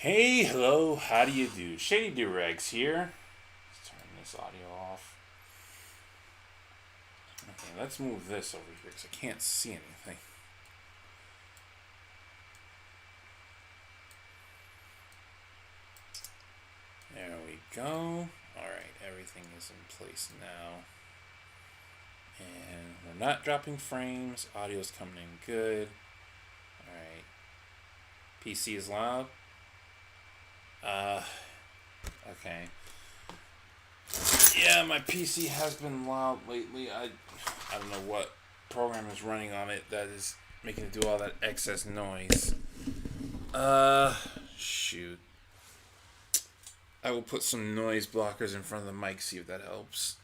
Hey, hello, how do you do? Shady Doorags here. Let's turn this audio off. Okay, let's move this over here because I can't see anything. There we go. Alright, everything is in place now. And we're not dropping frames. Audio's coming in good. Alright. PC is loud. Okay. Yeah, my PC has been loud lately. I don't know what program is running on it that is making it do all that excess noise. Shoot. I will put some noise blockers in front of the mic, see if that helps.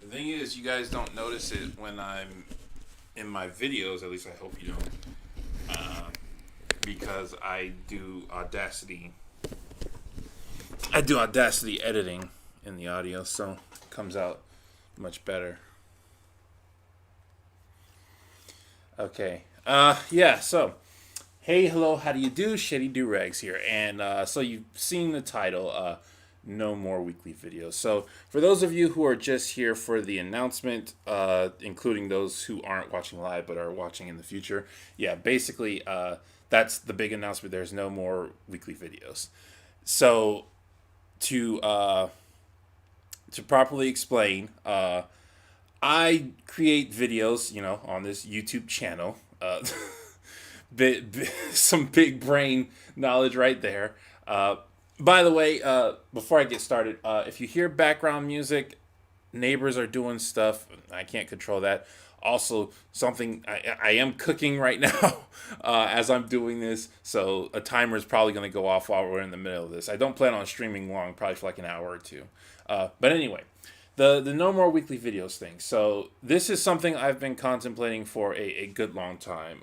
The thing is, you guys don't notice it when I'm in my videos. At least I hope you don't. Because I do Audacity. I do Audacity editing in the audio, so it comes out much better. Okay. Yeah, so hey, hello, how do you do? Shady Doorags here. And so you've seen the title, No More Weekly Videos. So for those of you who are just here for the announcement, including those who aren't watching live but are watching in the future, yeah, basically that's the big announcement. There's no more weekly videos. So to properly explain, I create videos, on this YouTube channel. Some big brain knowledge right there. By the way, before I get started, if you hear background music, neighbors are doing stuff. I can't control that. Also, something I am cooking right now as I'm doing this, so a timer is probably going to go off while we're in the middle of this. I don't plan on streaming long, probably for like an hour or two. But anyway, the No More Weekly Videos thing. So this is something I've been contemplating for a good long time.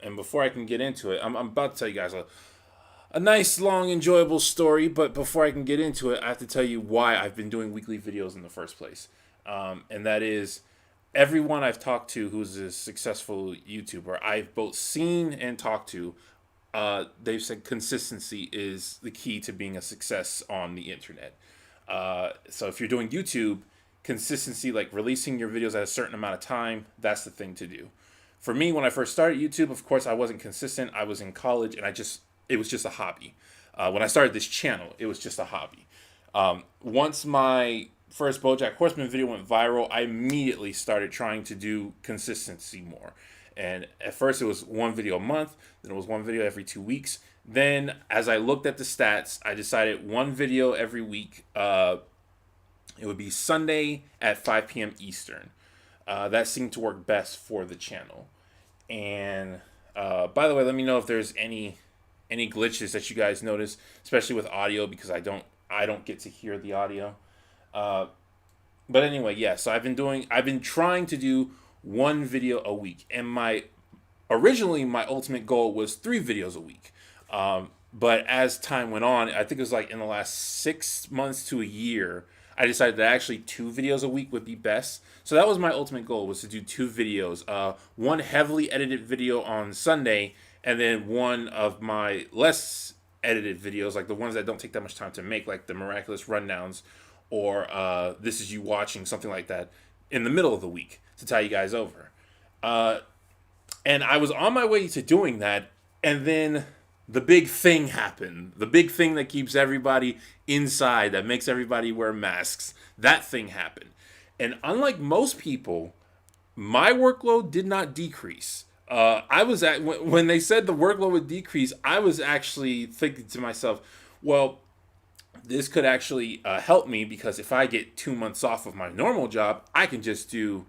And before I can get into it, I'm about to tell you guys a nice, long, enjoyable story. But before I can get into it, I have to tell you why I've been doing weekly videos in the first place. And that is everyone I've talked to who's a successful YouTuber, I've both seen and talked to, they've said consistency is the key to being a success on the internet. So if you're doing YouTube, consistency, like releasing your videos at a certain amount of time, that's the thing to do. For me, when I first started YouTube, of course, I wasn't consistent. I was in college, and it was just a hobby. When I started this channel, it was just a hobby. Once my first BoJack Horseman video went viral, I immediately started trying to do consistency more. And at first it was one video a month, then it was one video every 2 weeks. Then as I looked at the stats, I decided one video every week. It would be Sunday at 5 p.m. Eastern. That seemed to work best for the channel. And by the way, let me know if there's any glitches that you guys notice, especially with audio, because I don't get to hear the audio. But anyway, yeah, so I've been trying to do one video a week, and originally my ultimate goal was 3 videos a week. But as time went on, I think it was like in the last 6 months to a year, I decided that actually 2 videos a week would be best. So that was my ultimate goal, was to do 2 videos, one heavily edited video on Sunday, and then one of my less edited videos, like the ones that don't take that much time to make, like the miraculous rundowns, or this is you watching, something like that, in the middle of the week to tie you guys over. And I was on my way to doing that, and then the big thing happened. The big thing that keeps everybody inside, that makes everybody wear masks. That thing happened. And unlike most people, my workload did not decrease. When they said the workload would decrease, I was actually thinking to myself, well, this could actually help me, because if I get 2 months off of my normal job, I can just do.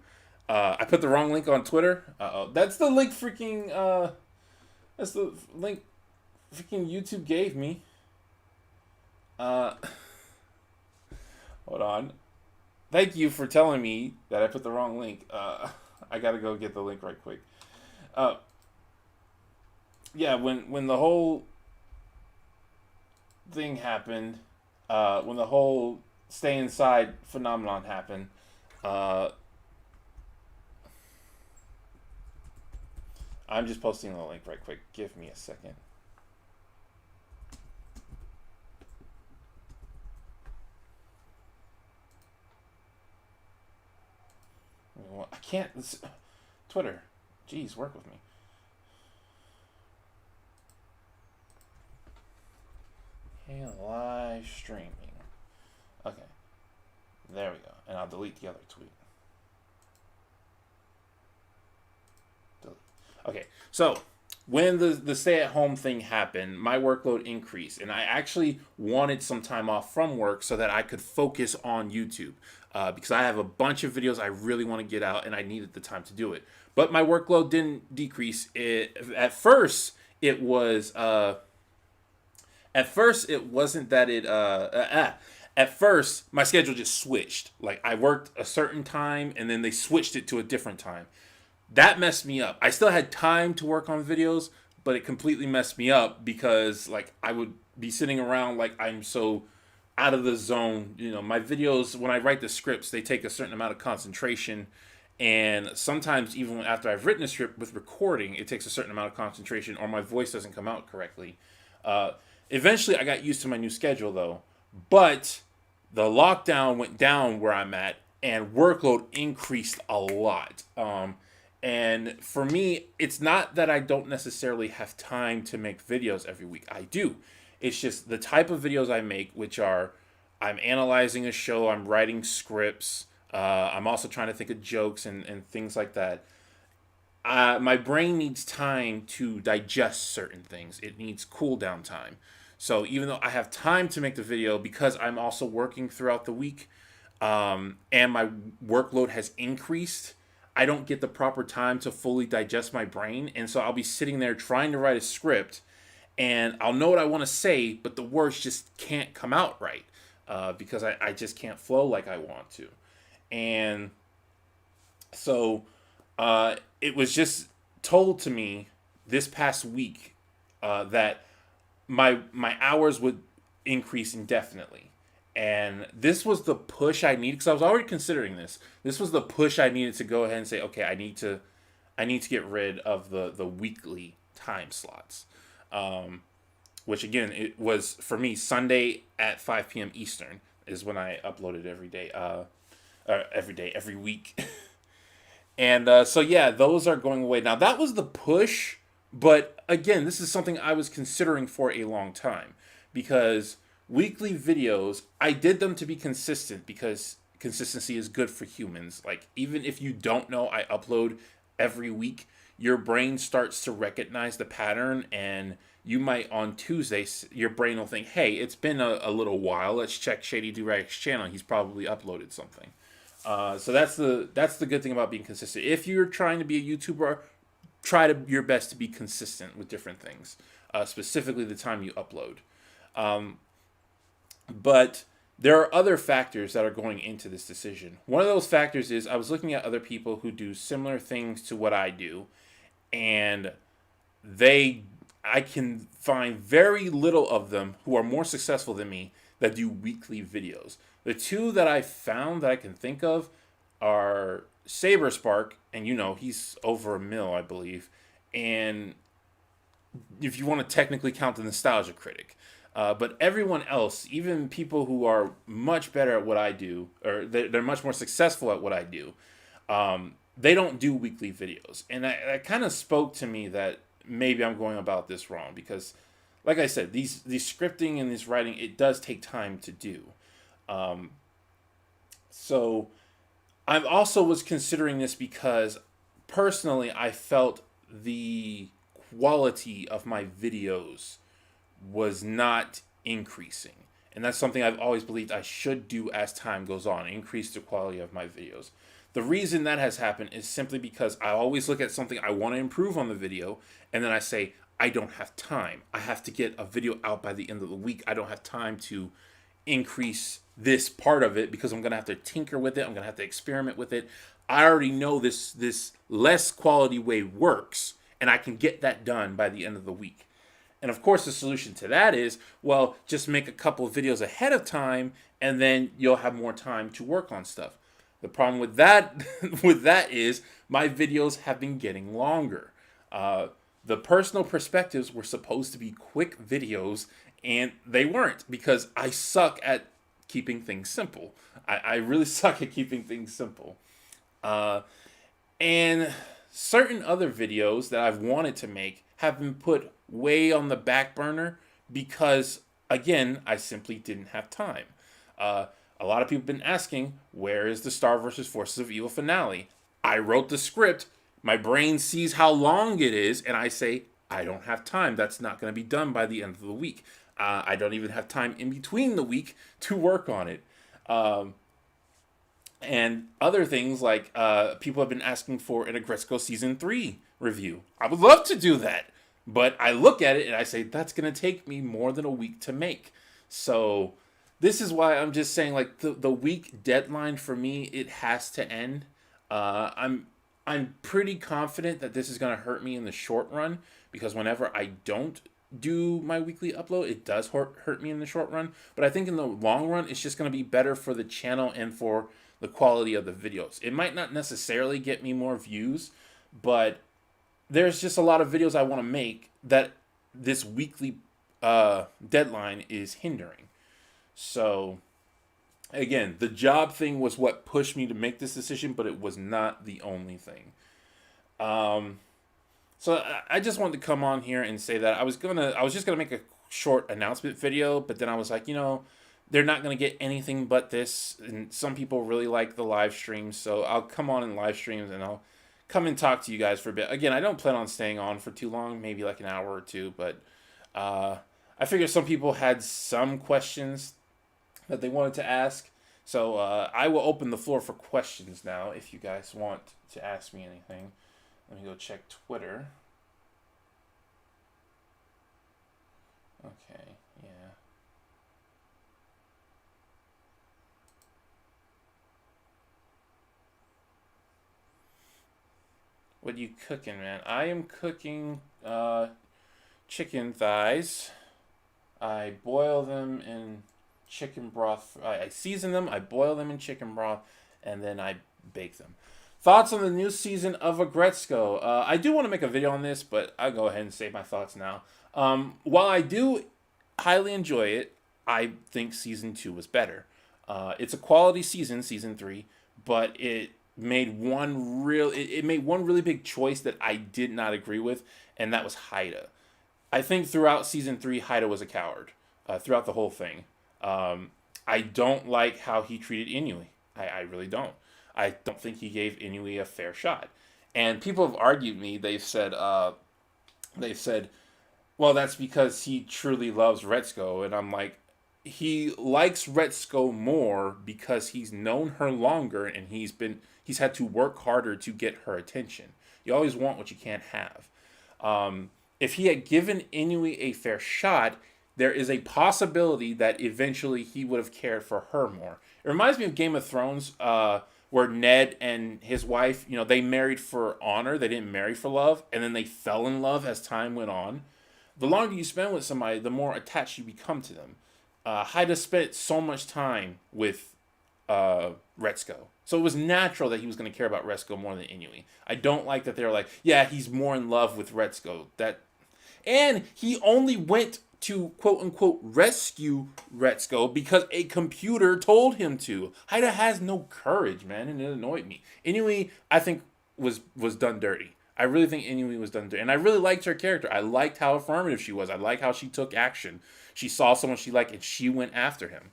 I put the wrong link on Twitter. That's the link That's the link freaking YouTube gave me. Hold on. Thank you for telling me that I put the wrong link. I gotta go get the link right quick. yeah, when the whole thing happened, when the whole stay inside phenomenon happened, uh, I'm just posting the link right quick. Give me a second. I can't. Twitter. Jeez, work with me. Hey, live streaming. Okay. There we go. And I'll delete the other tweet. Delete. Okay. So, when the stay at home thing happened, my workload increased. And I actually wanted some time off from work so that I could focus on YouTube. Because I have a bunch of videos I really want to get out and I needed the time to do it. But my workload didn't decrease. At first, it was. At first, it wasn't that it. At first, my schedule just switched. Like, I worked a certain time and then they switched it to a different time. That messed me up. I still had time to work on videos, but it completely messed me up because, like, I would be sitting around like I'm so out of the zone. You know, my videos, when I write the scripts, they take a certain amount of concentration. And sometimes, even after I've written a script with recording, it takes a certain amount of concentration or my voice doesn't come out correctly. Uh, Eventually, I got used to my new schedule, though. But the lockdown went down where I'm at, and workload increased a lot. And for me, it's not that I don't necessarily have time to make videos every week. I do. It's just the type of videos I make, which are I'm analyzing a show, I'm writing scripts, I'm also trying to think of jokes and things like that. My brain needs time to digest certain things. It needs cool down time. So even though I have time to make the video, because I'm also working throughout the week, and my workload has increased, I don't get the proper time to fully digest my brain. And so I'll be sitting there trying to write a script, and I'll know what I want to say, but the words just can't come out right because I just can't flow like I want to. And so it was just told to me this past week that my hours would increase indefinitely, and this was the push I needed because I was already considering this. This was the push I needed to go ahead and say, okay, I need to get rid of the weekly time slots, which again it was for me Sunday at 5 p.m. Eastern is when I uploaded every week. And so, yeah, those are going away. Now, that was the push, but again, this is something I was considering for a long time because weekly videos, I did them to be consistent because consistency is good for humans. Like, even if you don't know I upload every week, your brain starts to recognize the pattern, and you might on Tuesday, your brain will think, hey, it's been a little while. Let's check Shady Doorags' channel. He's probably uploaded something. So that's the good thing about being consistent. If you're trying to be a YouTuber, try your best to be consistent with different things, specifically the time you upload. But there are other factors that are going into this decision. One of those factors is I was looking at other people who do similar things to what I do, and I can find very little of them who are more successful than me that do weekly videos. The two that I found that I can think of are Saber Spark, and he's over 1 mil, I believe. And if you want to technically count the Nostalgia Critic. But everyone else, even people who are much better at what I do, or they're much more successful at what I do, they don't do weekly videos. And that kind of spoke to me that maybe I'm going about this wrong because, like I said, these scripting and this writing, it does take time to do. So I also was considering this because personally I felt the quality of my videos was not increasing. And that's something I've always believed I should do as time goes on, increase the quality of my videos. The reason that has happened is simply because I always look at something I want to improve on the video, and then I say, I don't have time. I have to get a video out by the end of the week. I don't have time to increase this part of it because I'm going to have to tinker with it. I'm going to have to experiment with it. I already know this less quality way works, and I can get that done by the end of the week. And of course, the solution to that is, well, just make a couple of videos ahead of time, and then you'll have more time to work on stuff. The problem with that, with that is my videos have been getting longer. The personal perspectives were supposed to be quick videos, and they weren't because I suck at keeping things simple. I really suck at keeping things simple. Uh, and certain other videos that I've wanted to make have been put way on the back burner because, again, I simply didn't have time. Uh, a lot of people have been asking, where is the Star vs. Forces of Evil finale? I wrote the script. My brain sees how long it is, and I say, I don't have time. That's not going to be done by the end of the week. I don't even have time in between the week to work on it. Um, and other things like people have been asking for an Agretzko season 3 review. I would love to do that, but I look at it and I say that's going to take me more than a week to make. So this is why I'm just saying, like, the week deadline for me, it has to end. I'm pretty confident that this is going to hurt me in the short run because whenever I don't do my weekly upload, it does hurt me in the short run. But I think in the long run, it's just going to be better for the channel and for the quality of the videos. It might not necessarily get me more views, but there's just a lot of videos I want to make that this weekly deadline is hindering. So again, the job thing was what pushed me to make this decision, but it was not the only thing. So I just wanted to come on here and say that I was just gonna make a short announcement video, but then I was like, they're not gonna get anything but this, and some people really like the live streams, so I'll come on in live streams and I'll come and talk to you guys for a bit. Again, I don't plan on staying on for too long, maybe like an hour or two, but I figure some people had some questions that they wanted to ask. So I will open the floor for questions now if you guys want to ask me anything. Let me go check Twitter. Okay, yeah. What are you cooking, man? I am cooking chicken thighs. I boil them in chicken broth. I season them, I boil them in chicken broth, and then I bake them. Thoughts on the new season of Agretzko? I do want to make a video on this, but I'll go ahead and say my thoughts now. While I do highly enjoy it, I think season 2 was better. It's a quality season, season 3, but it made one really big choice that I did not agree with, and that was Haida. I think throughout season 3, Haida was a coward. Throughout the whole thing. I don't like how he treated Inui. I really don't. I don't think he gave Inui a fair shot. And people have argued me. They've said, well, that's because he truly loves Retsuko. And I'm like, he likes Retsuko more because he's known her longer and he's had to work harder to get her attention. You always want what you can't have. If he had given Inui a fair shot, there is a possibility that eventually he would have cared for her more. It reminds me of Game of Thrones, where Ned and his wife, they married for honor. They didn't marry for love. And then they fell in love as time went on. The longer you spend with somebody, the more attached you become to them. Haida spent so much time with Retsuko. So it was natural that he was going to care about Retsuko more than Inui. I don't like that they were like, yeah, he's more in love with Retsuko. And he only went to quote-unquote rescue Retsuko because a computer told him to. Haida has no courage, man, and it annoyed me. Inui, I think, was done dirty. I really think Inui was done dirty. And I really liked her character. I liked how affirmative she was. I liked how she took action. She saw someone she liked, and she went after him.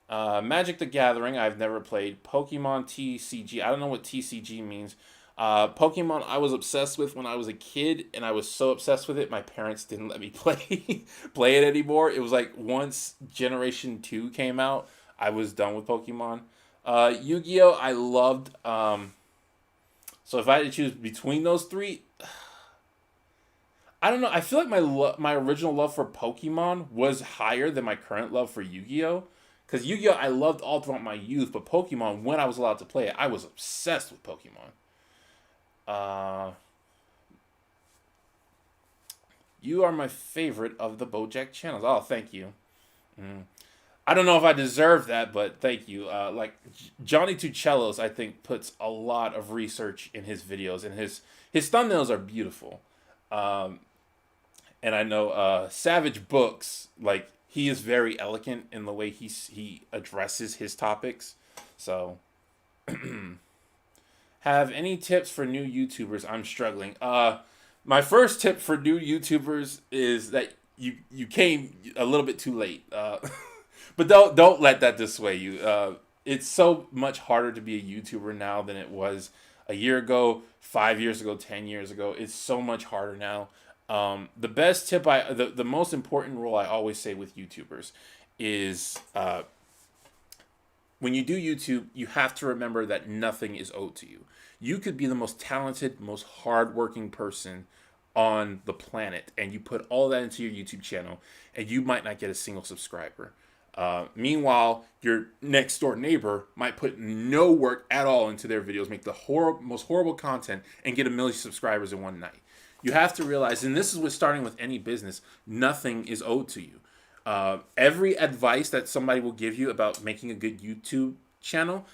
Magic the Gathering, I've never played. Pokemon TCG, I don't know what TCG means. Pokemon I was obsessed with when I was a kid, and I was so obsessed with it, my parents didn't let me play it anymore. It was like once Generation 2 came out, I was done with Pokemon. Yu-Gi-Oh! I loved. So if I had to choose between those three, I don't know. I feel like my original love for Pokemon was higher than my current love for Yu-Gi-Oh! Because Yu-Gi-Oh! I loved all throughout my youth, but Pokemon, when I was allowed to play it, I was obsessed with Pokemon. Uh, you are my favorite of the BoJack channels. Oh, thank you. Mm. I don't know if I deserve that, but thank you. Johnny Tucellos, I think puts a lot of research in his videos, and his thumbnails are beautiful. Um, and I know Savage Books, like he is very elegant in the way he addresses his topics. So, have any tips for new YouTubers? I'm struggling. My first tip for new YouTubers is that you came a little bit too late. But don't let that dissuade you. It's so much harder to be a YouTuber now than it was a year ago, 5 years ago, 10 years ago. It's so much harder now. The best tip the most important rule I always say with YouTubers is when you do YouTube, you have to remember that nothing is owed to you. You could be the most talented, most hardworking person on the planet, and you put all that into your YouTube channel, and you might not get a single subscriber. Meanwhile, your next door neighbor might put no work at all into their videos, make the most horrible content, and get 1 million subscribers in one night. You have to realize, and this is with starting with any business, nothing is owed to you. Every advice that somebody will give you about making a good YouTube channel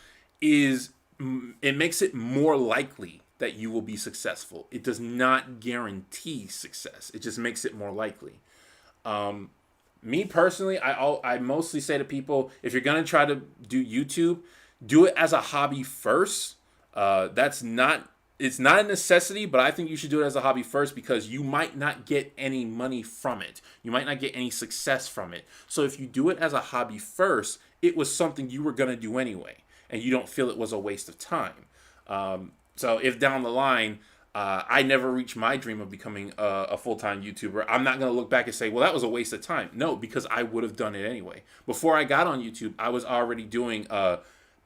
it makes it more likely that you will be successful. It does not guarantee success. It just makes it more likely. Me personally, I mostly say to people, if you're gonna try to do YouTube, do it as a hobby first. That's not It's not a necessity, but I think you should do it as a hobby first because you might not get any money from it. You might not get any success from it. So if you do it as a hobby first, it was something you were gonna do anyway, and you don't feel it was a waste of time. So if down the line I never reached my dream of becoming a full-time YouTuber, I'm not going to look back and say, well, that was a waste of time. No, because I would have done it anyway. Before I got on YouTube, I was already doing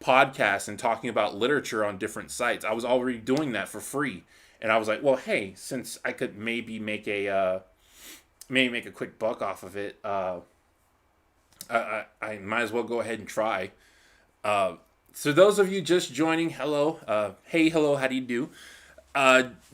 podcasts and talking about literature on different sites. I was already doing that for free. And I was like, well, hey, since I could maybe make a quick buck off of it, I might as well go ahead and try. So those of you just joining, hello. Hey, hello, how do you do?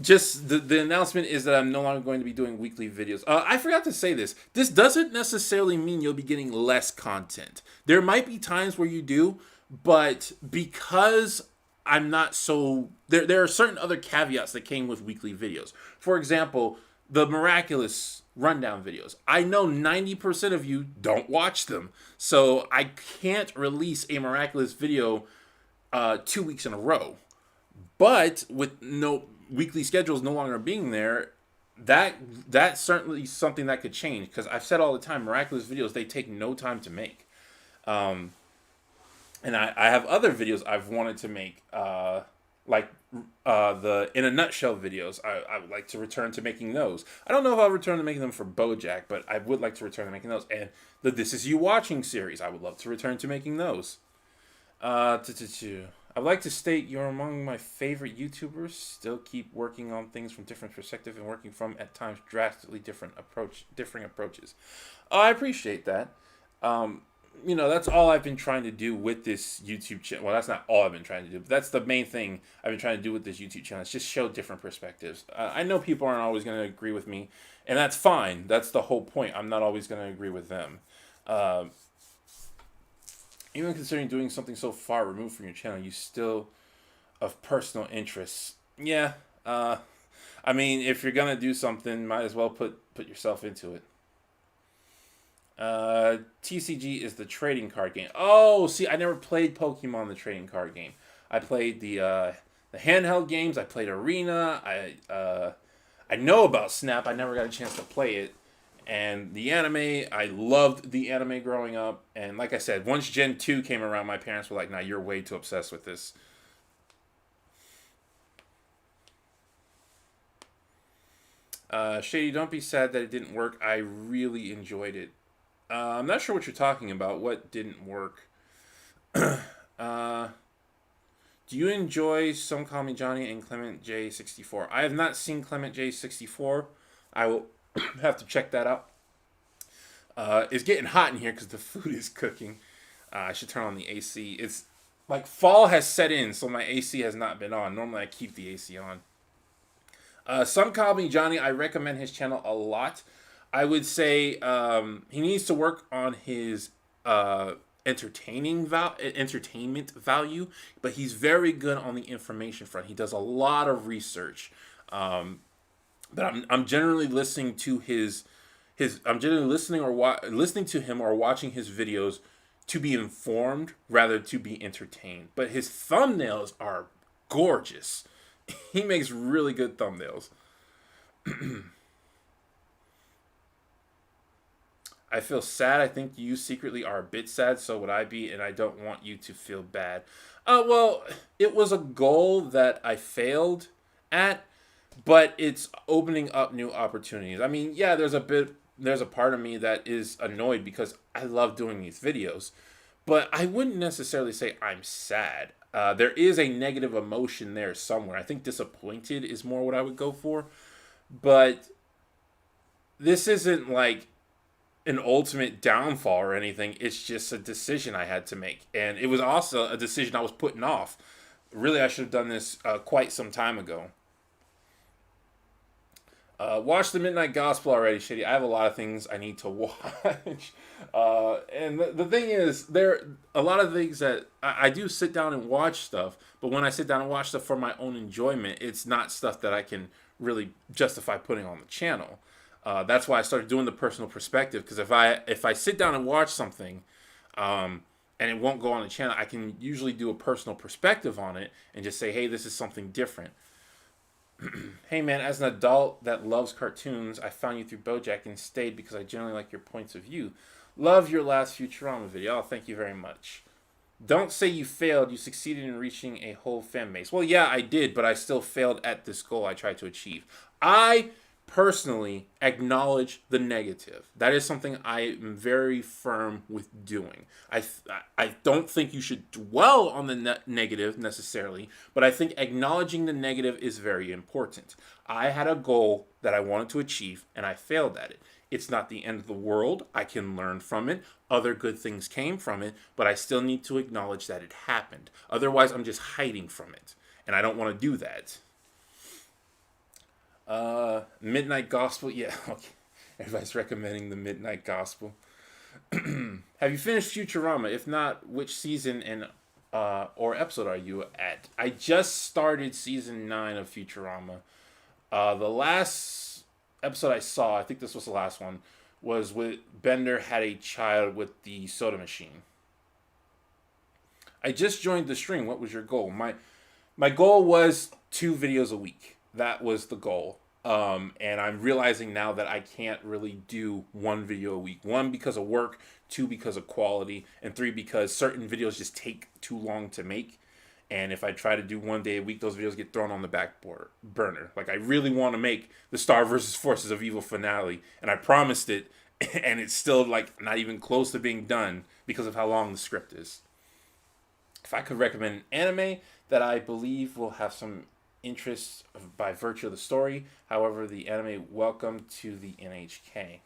Just the announcement is that I'm no longer going to be doing weekly videos. I forgot to say this. This doesn't necessarily mean you'll be getting less content. There might be times where you do, but because I'm not so... There are certain other caveats that came with weekly videos. For example, the Miraculous Rundown videos. I know 90% of you don't watch them. So I can't release a Miraculous video 2 weeks in a row. But with no weekly schedules no longer being there, that's certainly something that could change. Because I've said all the time, Miraculous videos, they take no time to make. And I have other videos I've wanted to make, like the In a Nutshell videos. I would like to return to making those. I don't know if I'll return to making them for BoJack, but I would like to return to making those. And the This Is You Watching series, I would love to return to making those. I'd like to state you're among my favorite YouTubers. Still keep working on things from different perspectives and working from, at times, drastically differing approaches. I appreciate that. That's all I've been trying to do with this YouTube channel. Well, that's not all I've been trying to do, but that's the main thing I've been trying to do with this YouTube channel. Is just show different perspectives. I know people aren't always going to agree with me, and that's fine. That's the whole point. I'm not always going to agree with them. Even considering doing something so far removed from your channel, you still of personal interest. Yeah. If you're gonna do something, might as well put yourself into it. TCG is the trading card game. Oh, see, I never played Pokemon the trading card game. I played the handheld games. I played Arena. I know about Snap. I never got a chance to play it. And the anime, I loved the anime growing up. And like I said, once Gen 2 came around, my parents were like, nah, you're way too obsessed with this. Shady, don't be sad that it didn't work. I really enjoyed it. I'm not sure what you're talking about. What didn't work? Do you enjoy Some Call Me Johnny and Clement J64? I have not seen Clement J64. I will have to check that out. It's getting hot in here because the food is cooking. I should turn on the AC. It's like fall has set in, so my AC has not been on. Normally I keep the AC on. Some Call Me Johnny, I recommend his channel a lot. I would say he needs to work on his uh, entertainment value, but he's very good on the information front. He does a lot of research. Um, but I'm generally listening to his I'm generally listening listening to him or watching his videos to be informed rather to be entertained. But his thumbnails are gorgeous. He makes really good thumbnails. I feel sad. I think you secretly are a bit sad. So would I be, and I don't want you to feel bad. Well, it was a goal that I failed at, but it's opening up new opportunities. I mean, yeah, there's a part of me that is annoyed because I love doing these videos, but I wouldn't necessarily say I'm sad. There is a negative emotion there somewhere. I think disappointed is more what I would go for, but this isn't like an ultimate downfall or anything. It's just a decision I had to make, and it was also a decision I was putting off. Really, I should have done this quite some time ago. Watch the Midnight Gospel already, Shady. I have a lot of things I need to watch. And the thing is, there are a lot of things that I do sit down and watch stuff, but when I sit down and watch stuff for my own enjoyment, it's not stuff that I can really justify putting on the channel. That's why I started doing the personal perspective, because if I sit down and watch something, and it won't go on the channel, I can usually do a personal perspective on it and just say, hey, this is something different. Hey man, as an adult that loves cartoons, I found you through BoJack and stayed because I generally like your points of view. Love your last Futurama video. Oh, thank you very much. Don't say you failed. You succeeded in reaching a whole fan base. Well, yeah, I did, but I still failed at this goal I tried to achieve. I personally acknowledge the negative. That is something I am very firm with doing. I don't think you should dwell on the negative necessarily, but I think acknowledging the negative is very important. I had a goal that I wanted to achieve, and I failed at it. It's not the end of the world. I can learn from it. Other good things came from it, but I still need to acknowledge that it happened. Otherwise, I'm just hiding from it, and I don't want to do that. Midnight Gospel. Yeah, okay. Everybody's recommending the Midnight Gospel. Have you finished Futurama? If not, which season and or episode are you at? I just started season 9 of Futurama. The last episode I saw, I think this was the last one, was with Bender had a child with the soda machine. I just joined the stream. What was your goal? My goal was 2 videos a week. That was the goal. And I'm realizing now that I can't really do 1 video a week. 1, because of work. 2, because of quality. And 3, because certain videos just take too long to make. And if I try to do 1 day a week, those videos get thrown on the back burner. Like, I really want to make the Star vs. Forces of Evil finale. And I promised it. And it's still, like, not even close to being done because of how long the script is. If I could recommend an anime that I believe will have some interest by virtue of the story. However, the anime Welcome to the NHK.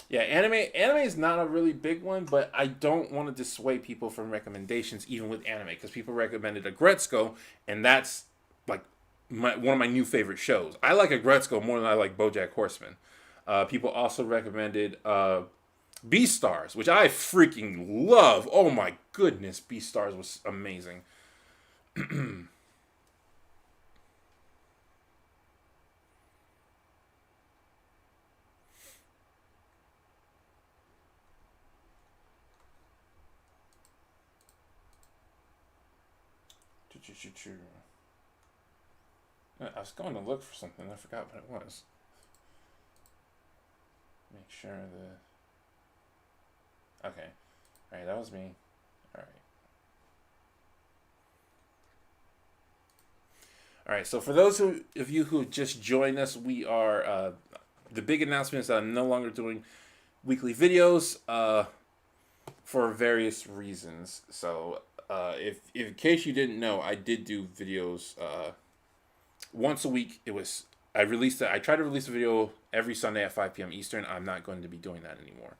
Yeah, anime is not a really big one, but I don't want to dissuade people from recommendations even with anime, because people recommended Agretzko, and that's like one of my new favorite shows. I like Agretzko more than I like BoJack Horseman. People also recommended Beastars, which I freaking love. Oh my goodness, Beastars was amazing. I was going to look for something. I forgot what it was. Make sure the... Okay. Alright, that was me. Alright. Alright, so for those of you who just joined us, we are... the big announcement is that I'm no longer doing weekly videos for various reasons. So, if in case you didn't know, I did do videos once a week. I try to release a video every Sunday at 5 p.m. Eastern. I'm not going to be doing that anymore.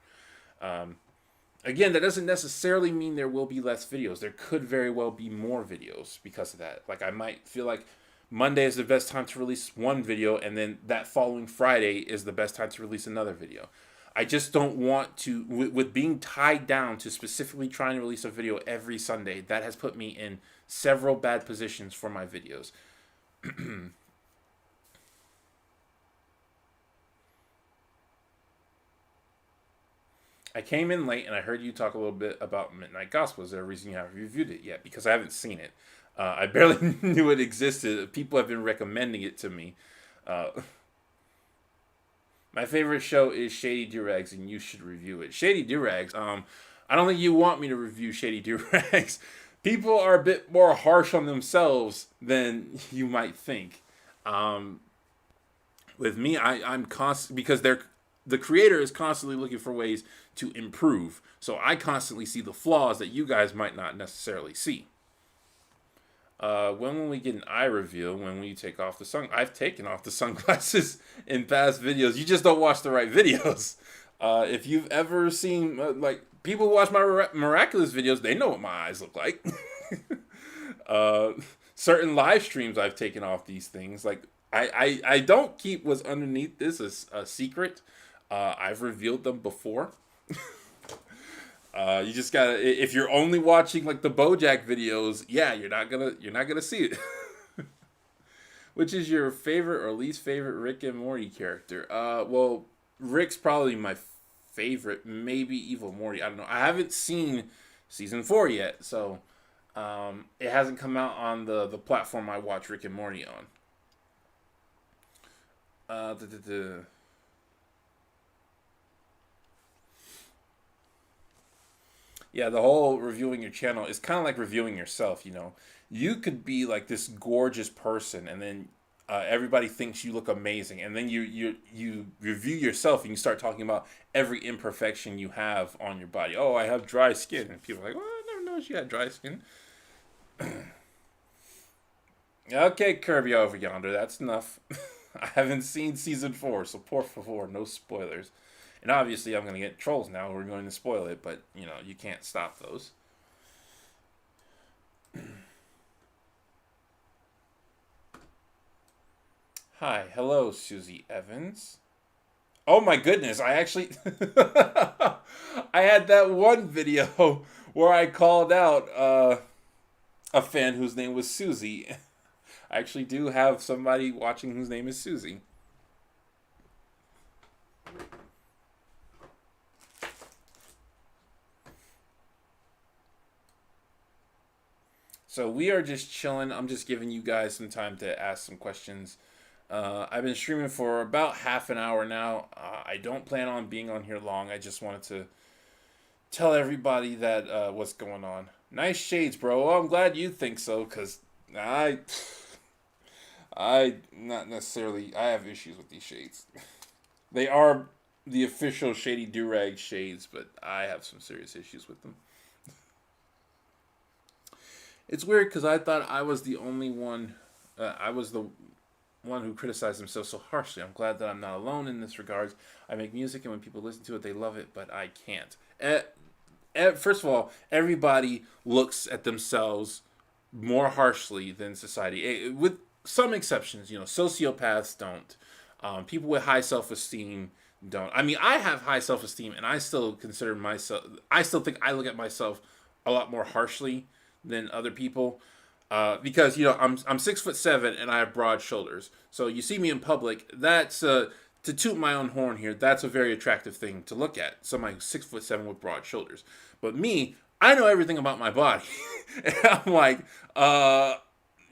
Again, that doesn't necessarily mean there will be less videos. There could very well be more videos because of that. Like, I might feel like Monday is the best time to release one video, and then that following Friday is the best time to release another video. I just don't want to, with being tied down to specifically trying to release a video every Sunday, that has put me in several bad positions for my videos. I came in late and I heard you talk a little bit about Midnight Gospel. Is there a reason you haven't reviewed it yet? Because I haven't seen it. I barely knew it existed. People have been recommending it to me. Uh, my favorite show is Shady Doorags, and you should review it. Shady Doorags. I don't think you want me to review Shady Doorags. People are a bit more harsh on themselves than you might think. Um, with me, I'm constant because the creator is constantly looking for ways to improve. So I constantly see the flaws that you guys might not necessarily see. When will we get an eye reveal? When will you take off the sun? I've taken off the sunglasses in past videos. You just don't watch the right videos. If you've ever seen, like, people who watch my miraculous videos, they know what my eyes look like. uh, Certain live streams, I've taken off these things. Like, I don't keep what's underneath this as a secret. I've revealed them before. You just gotta, if you're only watching like the BoJack videos, yeah, you're not gonna see it. Which is your favorite or least favorite Rick and Morty character? Well, Rick's probably my favorite. Maybe Evil Morty. I don't know. I haven't seen season 4 yet, so it hasn't come out on the platform I watch Rick and Morty on. Uh, duh, duh, duh. Yeah, the whole reviewing your channel is kind of like reviewing yourself, you know. You could be like this gorgeous person, and then everybody thinks you look amazing, and then you review yourself and you start talking about every imperfection you have on your body. Oh, I have dry skin, and people are like, "Well, I never noticed you had dry skin." Okay, Kirby over yonder, that's enough. I haven't seen season 4, so por favor, no spoilers. And obviously, I'm going to get trolls now. We're going to spoil it, but, you know, you can't stop those. Hi, hello, Susie Evans. Oh my goodness, I actually... I had that one video where I called out a fan whose name was Susie. I actually do have somebody watching whose name is Susie. So we are just chilling. I'm just giving you guys some time to ask some questions. I've been streaming for about half an hour now. I don't plan on being on here long. I just wanted to tell everybody that what's going on. Nice shades, bro. Well, I'm glad you think so, because I not necessarily. I have issues with these shades. They are the official Shady Durag shades, but I have some serious issues with them. It's weird because I thought I was the only one. I was the one who criticized himself so harshly. I'm glad that I'm not alone in this regard. I make music, and when people listen to it, they love it, but I can't. First of all, everybody looks at themselves more harshly than society, with some exceptions. You know, sociopaths don't. People with high self-esteem don't. I mean, I have high self-esteem, and I still consider myself. I still think I look at myself a lot more harshly than other people, because you know I'm 6'7" and I have broad shoulders. So you see me in public. That's to toot my own horn here. That's a very attractive thing to look at. Somebody 6'7" with broad shoulders. But me, I know everything about my body. And I'm like,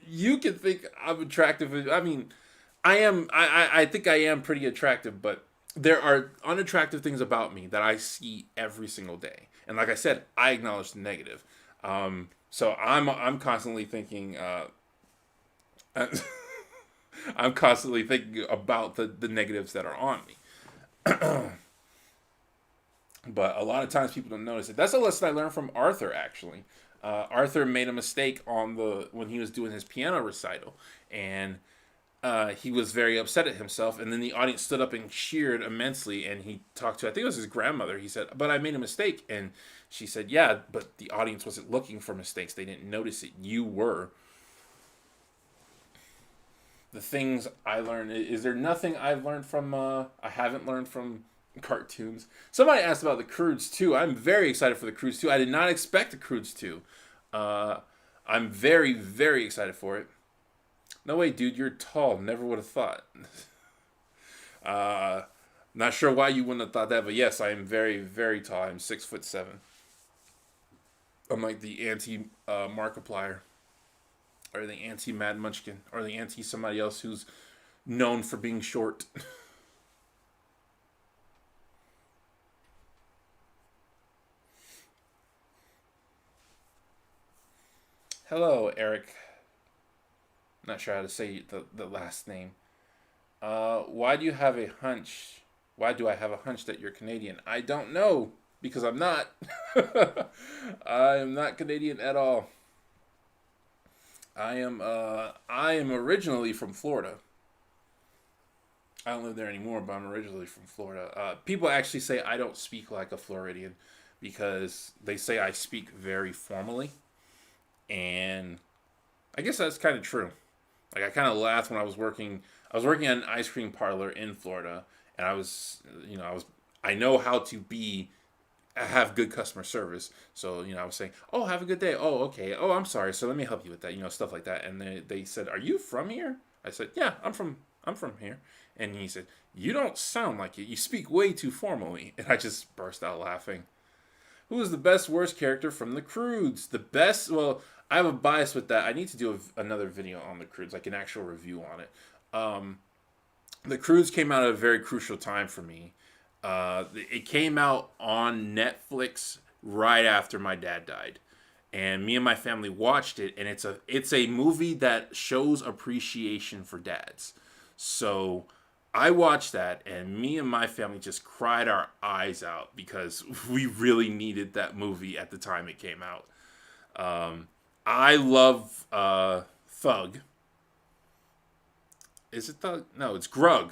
you can think I'm attractive. I mean, I am. I think I am pretty attractive, but there are unattractive things about me that I see every single day. And like I said, I acknowledge the negative. So I'm constantly thinking. I'm constantly thinking about the negatives that are on me. But a lot of times people don't notice it. That's a lesson I learned from Arthur, actually. Arthur made a mistake when he was doing his piano recital, and he was very upset at himself. And then the audience stood up and cheered immensely. And he talked to, I think it was his grandmother. He said, "But I made a mistake." And she said, "Yeah, but the audience wasn't looking for mistakes. They didn't notice it. You were." the things I learned. Is there nothing I've learned from? I haven't learned from cartoons. Somebody asked about the Croods 2. I'm very excited for the Croods 2. I did not expect the Croods 2. Uh, I'm very, very excited for it. No way, dude, you're tall. Never would have thought. Uh, Not sure why you wouldn't have thought that, but yes, I am very, very tall. I'm 6'7". I'm like the anti Markiplier, or the anti Mad Munchkin, or the anti somebody else who's known for being short. Hello, Eric. Not sure how to say the last name. Why do you have a hunch? Why do I have a hunch that you're Canadian? I don't know because I'm not. I am not Canadian at all. I am originally from Florida. I don't live there anymore, but I'm originally from Florida. People actually say I don't speak like a Floridian because they say I speak very formally, and I guess that's kind of true. Like I kind of laughed when I was working. I was working at an ice cream parlor in Florida, and I know how to be have good customer service. So I was saying, "Oh, have a good day." "Oh, okay." "Oh, I'm sorry. So let me help you with that." Stuff like that. And they said, "Are you from here?" I said, "Yeah, I'm from here." And he said, "You don't sound like it. You speak way too formally." And I just burst out laughing. Who is the best worst character from the Croods? The best. Well, I have a bias with that. I need to do another video on the Croods, like an actual review on it. Um, the Croods came out at a very crucial time for me. It came out on Netflix right after my dad died, and me and my family watched it. And it's a movie that shows appreciation for dads. So I watched that, and me and my family just cried our eyes out because we really needed that movie at the time it came out. Um, I love Thug. Is it Thug? No, it's Grug.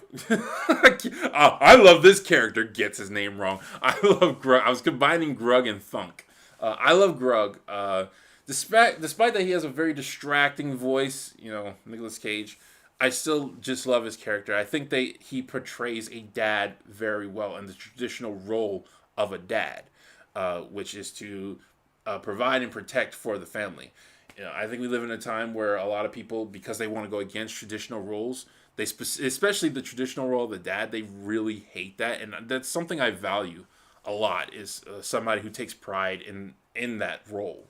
I love this character. Gets his name wrong. I love Grug. I was combining Grug and Thunk. I love Grug. Despite that he has a very distracting voice, Nicolas Cage, I still just love his character. I think he portrays a dad very well in the traditional role of a dad, which is to provide and protect for the family. I think we live in a time where a lot of people, because they want to go against traditional roles, especially the traditional role of the dad, they really hate that, and that's something I value a lot. Is somebody who takes pride in that role.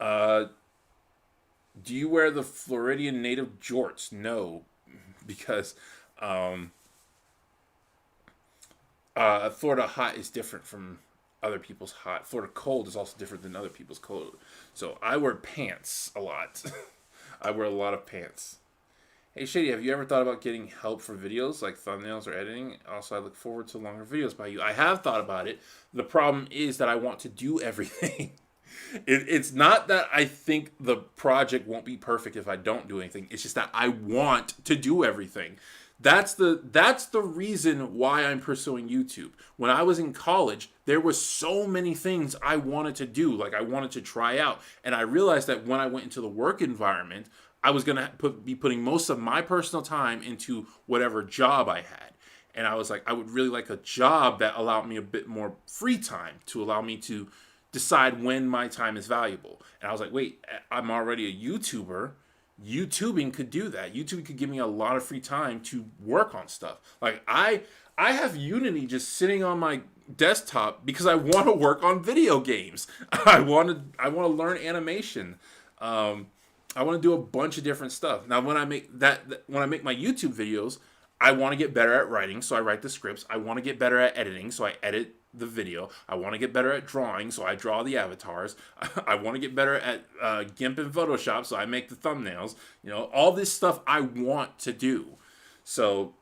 Uh, do you wear the Floridian native jorts? No, because um, Florida hot is different from other people's hot. Florida cold is also different than other people's cold. So I wear pants a lot. I wear a lot of pants. Hey Shady, have you ever thought about getting help for videos like thumbnails or editing? Also, I look forward to longer videos by you. I have thought about it. The problem is that I want to do everything. It's not that I think the project won't be perfect if I don't do anything. It's just that I want to do everything. That's the reason why I'm pursuing YouTube. When I was in college, there was so many things I wanted to do, like I wanted to try out, and I realized that when I went into the work environment, I was gonna be putting most of my personal time into whatever job I had. And I was like, I would really like a job that allowed me a bit more free time to allow me to decide when my time is valuable. And I was like, wait, I'm already a YouTuber. YouTubing could do that. YouTube could give me a lot of free time to work on stuff. Like I have Unity just sitting on my desktop because I want to work on video games. I want to learn animation. I want to do a bunch of different stuff. Now when I make my YouTube videos, I want to get better at writing, so I write the scripts. I want to get better at editing, so I edit the video. I want to get better at drawing, so I draw the avatars. I want to get better at GIMP and Photoshop, so I make the thumbnails. All this stuff I want to do. So,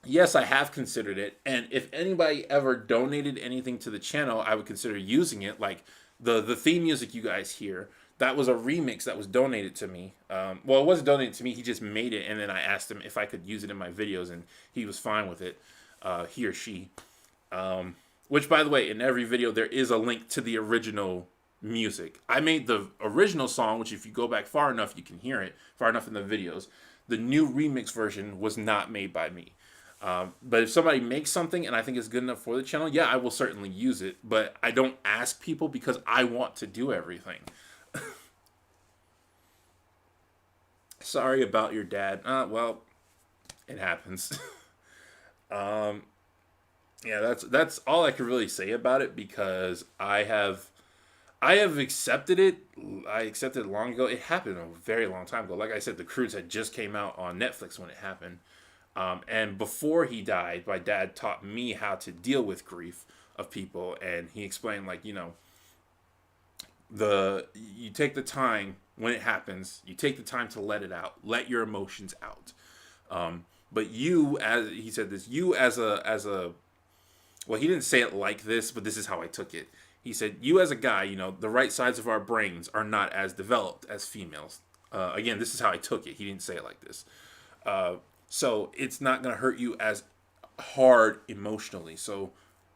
yes, I have considered it. And if anybody ever donated anything to the channel, I would consider using it. Like the theme music you guys hear, that was a remix that was donated to me. Well, it wasn't donated to me. He just made it, and then I asked him if I could use it in my videos, and he was fine with it. He or she. Which, by the way, in every video there is a link to the original music. I made the original song, which if you go back far enough, you can hear it, far enough in the videos. The new remix version was not made by me. But if somebody makes something and I think it's good enough for the channel, yeah, I will certainly use it. But I don't ask people because I want to do everything. Sorry about your dad. Well, it happens. um, yeah, that's all I can really say about it because I have accepted it. I accepted it long ago. It happened a very long time ago. Like I said, The Croods had just came out on Netflix when it happened. And before he died, my dad taught me how to deal with grief of people, and he explained like you take the time when it happens. You take the time to let it out, let your emotions out. But you, as he said this, you as a well, he didn't say it like this, but this is how I took it. He said, you as a guy, the right sides of our brains are not as developed as females. Again, this is how I took it. He didn't say it like this. So it's not going to hurt you as hard emotionally. So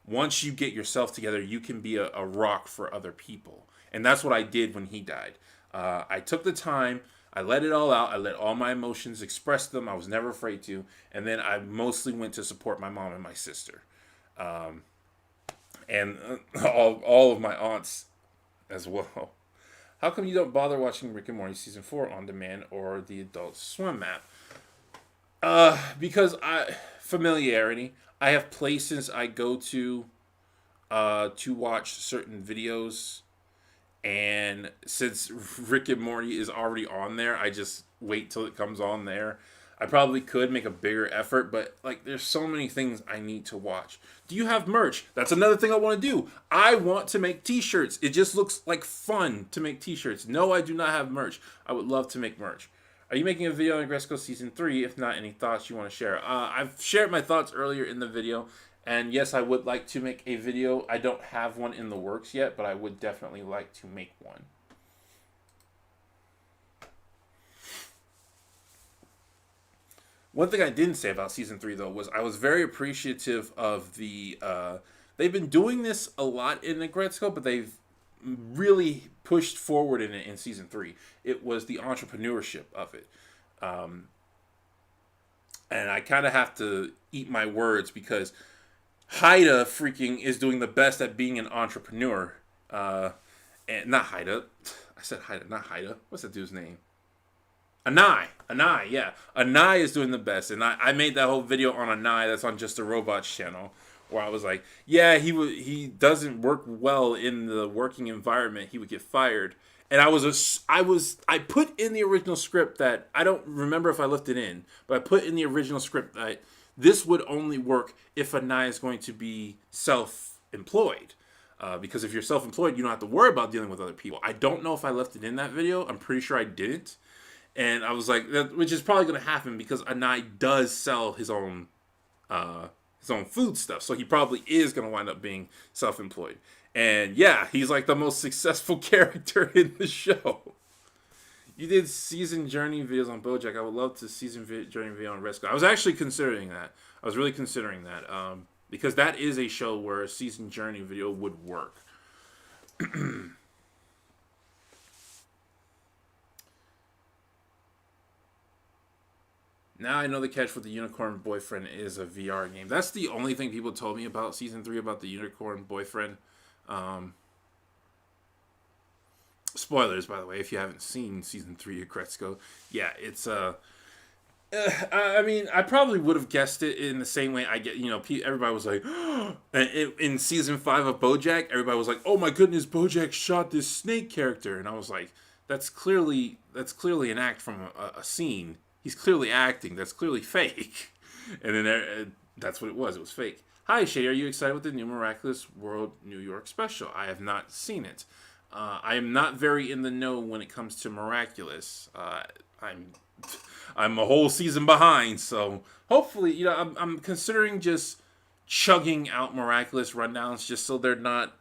once you get yourself together, you can be a rock for other people. And that's what I did when he died. I took the time. I let it all out. I let all my emotions express them. I was never afraid to. And then I mostly went to support my mom and my sister. And all of my aunts as well. How come you don't bother watching Rick and Morty season 4 on demand or the Adult Swim app? Because familiarity. I have places I go to watch certain videos, and since Rick and Morty is already on there, I just wait till it comes on there. I probably could make a bigger effort, but like there's so many things I need to watch. Do you have merch? That's another thing I want to do. I want to make t-shirts. It just looks like fun to make t-shirts. No, I do not have merch. I would love to make merch. Are you making a video on Agresco Season 3? If not, any thoughts you want to share? I've shared my thoughts earlier in the video. And yes, I would like to make a video. I don't have one in the works yet, but I would definitely like to make one. One thing I didn't say about Season 3, though, was I was very appreciative of the... they've been doing this a lot in Agresco, but they've really pushed forward in it in Season 3. It was the entrepreneurship of it. And I kind of have to eat my words because Haida freaking is doing the best at being an entrepreneur. And not Haida. I said Haida, not Haida. What's that dude's name? Anai, yeah. Anai is doing the best. And I made that whole video on Anai that's on Just a Robots channel, where I was like, yeah, he doesn't work well in the working environment. He would get fired. And I put in the original script that, I don't remember if I left it in, but I put in the original script that this would only work if Anai is going to be self-employed. Because if you're self-employed, you don't have to worry about dealing with other people. I don't know if I left it in that video. I'm pretty sure I didn't. And I was like, which is probably going to happen because Anai does sell his own food stuff. So he probably is going to wind up being self-employed. And yeah, he's like the most successful character in the show. You did season journey videos on BoJack. I would love to season journey video on Rescue. I was actually considering that. I was really considering that. Because that is a show where a season journey video would work. Now I know the catch with the Unicorn Boyfriend is a VR game. That's the only thing people told me about Season 3 about the Unicorn Boyfriend. Spoilers, by the way, if you haven't seen Season 3 of Kretsko. Yeah, it's... I mean, I probably would have guessed it in the same way I get, everybody was like, in Season 5 of BoJack, everybody was like, oh my goodness, BoJack shot this snake character. And I was like, that's clearly an act from a scene. He's clearly acting. That's clearly fake. And then that's what it was. It was fake. Hi, Shady. Are you excited with the new Miraculous World New York special? I have not seen it. I am not very in the know when it comes to Miraculous. I'm a whole season behind, so hopefully, I'm considering just chugging out Miraculous rundowns just so they're not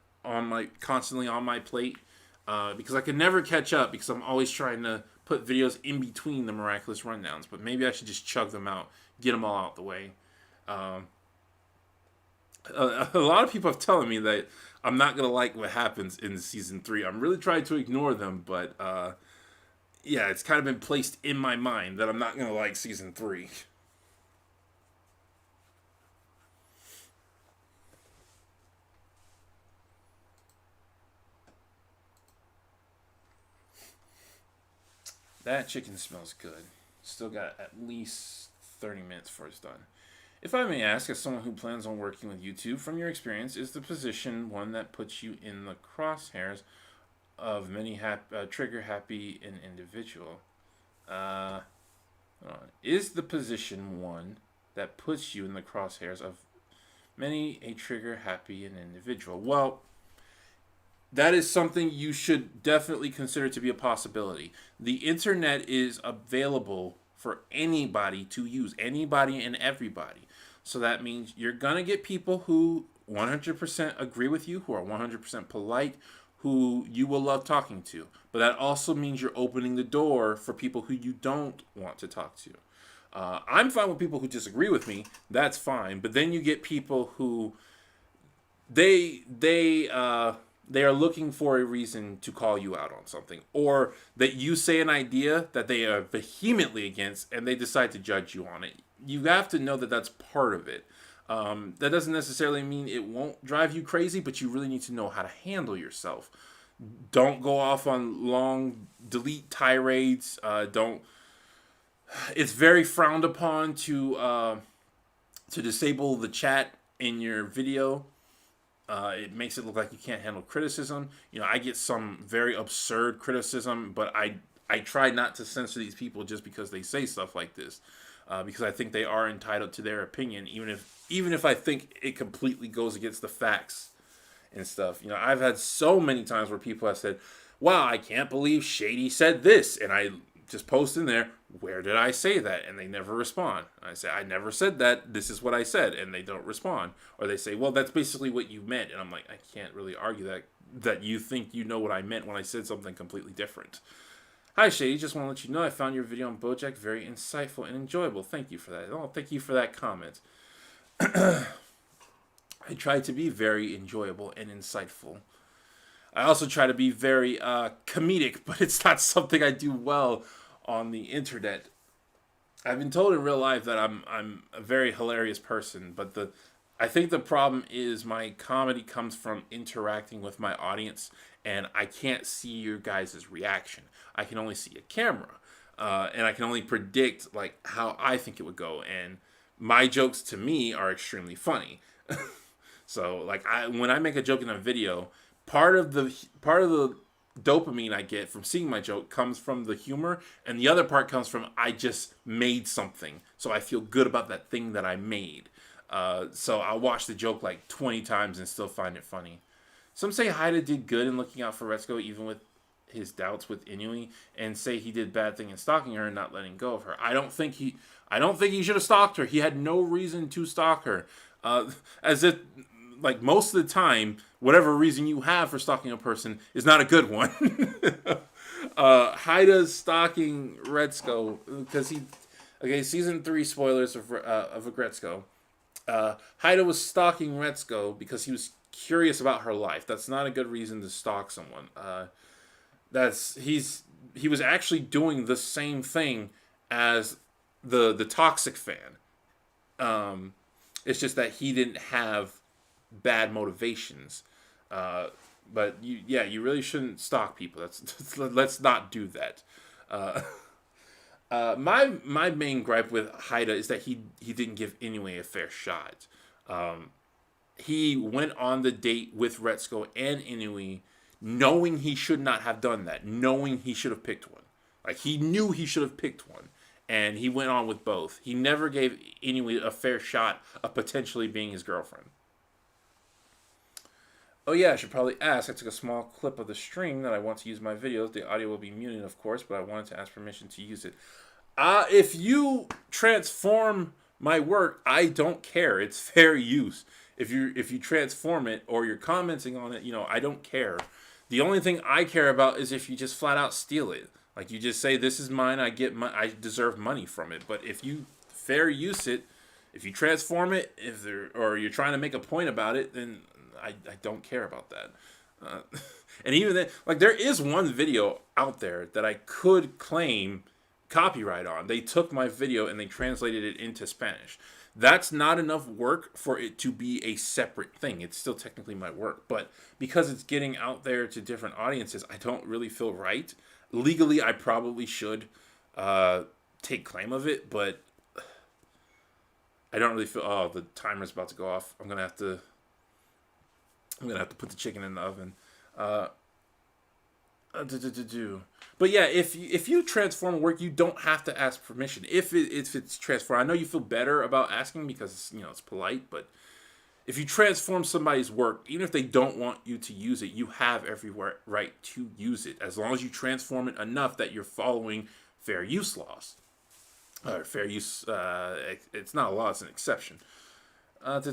constantly on my plate. Because I can never catch up because I'm always trying to put videos in between the Miraculous rundowns. But maybe I should just chug them out, get them all out the way. A lot of people have telling me that I'm not gonna like what happens in season 3. I'm really trying to ignore them, but yeah, it's kind of been placed in my mind that I'm not gonna like season 3. That chicken smells good. Still got at least 30 minutes before it's done. If I may ask, as someone who plans on working with YouTube, from your experience, is the position one that puts you in the crosshairs of many trigger happy an individual? Uh, is the position one that puts you in the crosshairs of many a trigger happy an individual? Well, that is something you should definitely consider to be a possibility. The internet is available for anybody to use, anybody and everybody. So that means you're going to get people who 100% agree with you, who are 100% polite, who you will love talking to. But that also means you're opening the door for people who you don't want to talk to. I'm fine with people who disagree with me. That's fine. But then you get people who they are looking for a reason to call you out on something, or that you say an idea that they are vehemently against and they decide to judge you on it. You have to know that that's part of it. That doesn't necessarily mean it won't drive you crazy, but you really need to know how to handle yourself. Don't go off on long delete tirades. Don't. It's very frowned upon to disable the chat in your video. It makes it look like you can't handle criticism. You know, I get some very absurd criticism, but I try not to censor these people just because they say stuff like this, because I think they are entitled to their opinion, even if I think it completely goes against the facts and stuff. You know, I've had so many times where people have said, "Wow, I can't believe Shady said this," and I just post in there, "Where did I say that?" And they never respond. I say, "I never said that. This is what I said," and they don't respond. Or they say, "Well, that's basically what you meant," and I'm like, I can't really argue that you think you know what I meant when I said something completely different. Hi, Shady. Just want to let you know I found your video on BoJack very insightful and enjoyable. Thank you for that. Oh, thank you for that comment. I try to be very enjoyable and insightful. I also try to be very comedic, but it's not something I do well on the internet. I've been told in real life that I'm a very hilarious person, but I think the problem is my comedy comes from interacting with my audience, and I can't see your guys' reaction. I can only see a camera, and I can only predict like how I think it would go. And my jokes to me are extremely funny. So like when I make a joke in a video, part of the dopamine I get from seeing my joke comes from the humor, and the other part comes from I just made something, so I feel good about that thing that I made. So I'll watch the joke like 20 times and still find it funny. Some say Haida did good in looking out for Retsuko even with his doubts with Inui, and say he did bad thing in stalking her and not letting go of her. I don't think he should have stalked her. He had no reason to stalk her. As if, like, most of the time, whatever reason you have for stalking a person is not a good one. Haida's stalking Retsuko because season 3 spoilers of Retsuko. Haida was stalking Retsuko because he was curious about her life. That's not a good reason to stalk someone. He was actually doing the same thing as the toxic fan. It's just that he didn't have bad motivations. But you really shouldn't stalk people. Let's not do that. My main gripe with Haida is that he didn't give Inoue a fair shot. He went on the date with Retsuko and Inoue knowing he should not have done that, knowing he should have picked one. Like, he knew he should have picked one, and he went on with both. He never gave Inoue a fair shot of potentially being his girlfriend. Oh yeah, I should probably ask. I took a small clip of the stream that I want to use in my videos. The audio will be muted, of course, but I wanted to ask permission to use it. If you transform my work, I don't care. It's fair use. If you transform it or you're commenting on it, I don't care. The only thing I care about is if you just flat out steal it. Like, you just say, this is mine, I deserve money from it. But if you fair use it, if you transform it, or you're trying to make a point about it, then I don't care about that. Uh, and even then, like there is one video out there that I could claim copyright on. They took my video and they translated it into Spanish. That's not enough work for it to be a separate thing. It's still technically my work, but because it's getting out there to different audiences, I don't really feel right. Legally, I probably should uh, take claim of it, but I don't really feel. Oh, the timer's about to go off. I'm gonna have to put the chicken in the oven. Uh, do. But yeah, if you transform work, you don't have to ask permission. If it's transform, I know you feel better about asking because it's polite. But if you transform somebody's work, even if they don't want you to use it, you have every right to use it as long as you transform it enough that you're following fair use laws. Or fair use. It's not a law; it's an exception. I love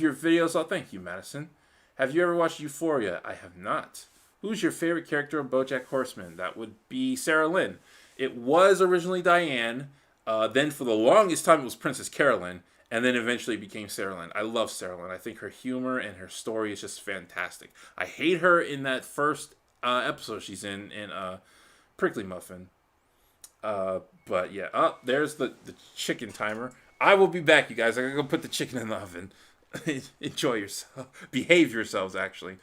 your videos. Oh, thank you, Madison. Have you ever watched Euphoria? I have not. Who's your favorite character of BoJack Horseman? That would be Sarah Lynn. It was originally Diane. Then for the longest time it was Princess Carolyn, and then eventually it became Sarah Lynn. I love Sarah Lynn. I think her humor and her story is just fantastic. I hate her in that first episode she's in Prickly Muffin. But yeah, there's the chicken timer. I will be back, you guys. I gotta go put the chicken in the oven. Enjoy yourself. Behave yourselves, actually.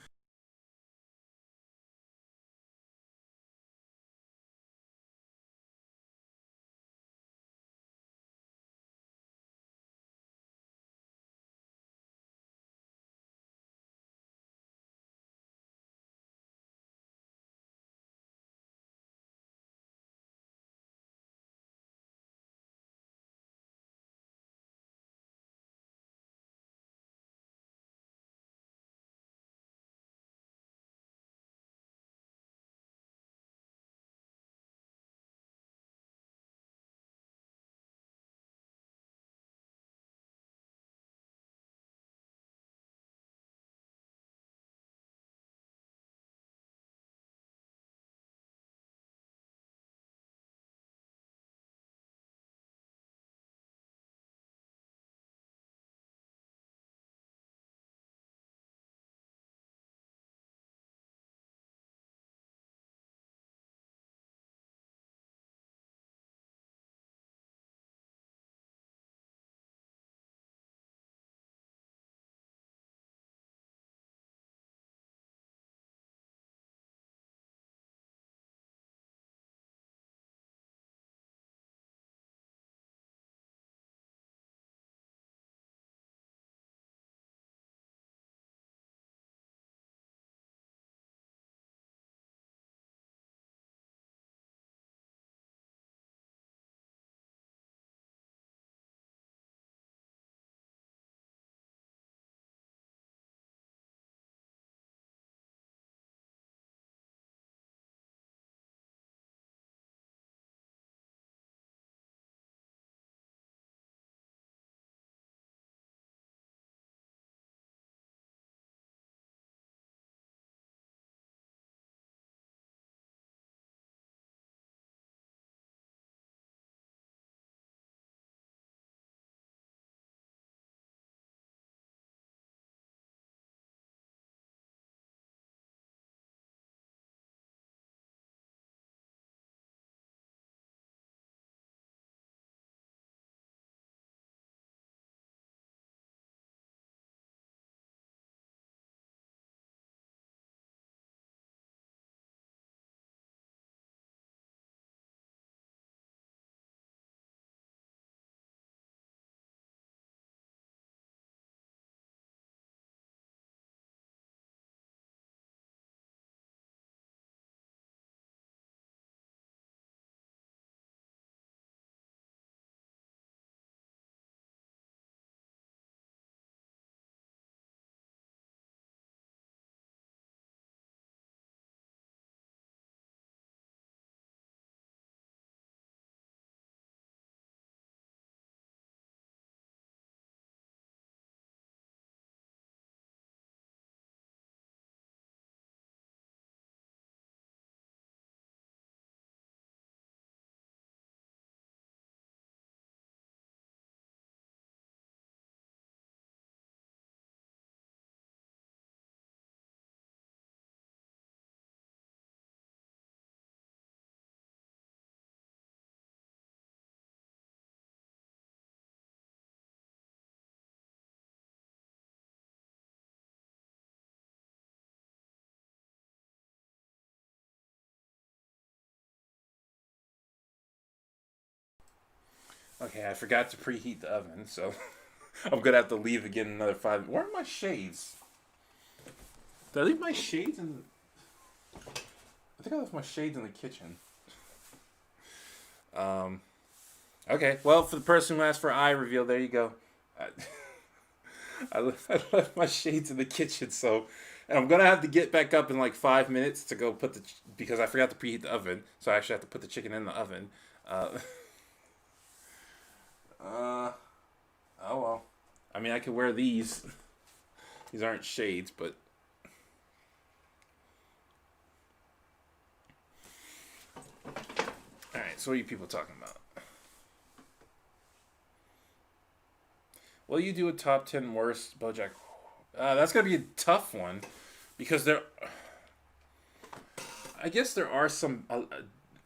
Okay, I forgot to preheat the oven, so I'm gonna have to leave again another 5. Where are my shades? Did I leave my shades in? I think I left my shades in the kitchen. Um. Okay. Well, for the person who asked for eye reveal, there you go. I, I left my shades in the kitchen, so and I'm gonna have to get back up in like 5 minutes to go put the because I forgot to preheat the oven, so I actually have to put the chicken in the oven. Uh, uh, oh well. I mean, I could wear these. These aren't shades, but all right. So what are you people talking about? Will you do a top 10 worst BoJack? That's gonna be a tough one because I guess there are some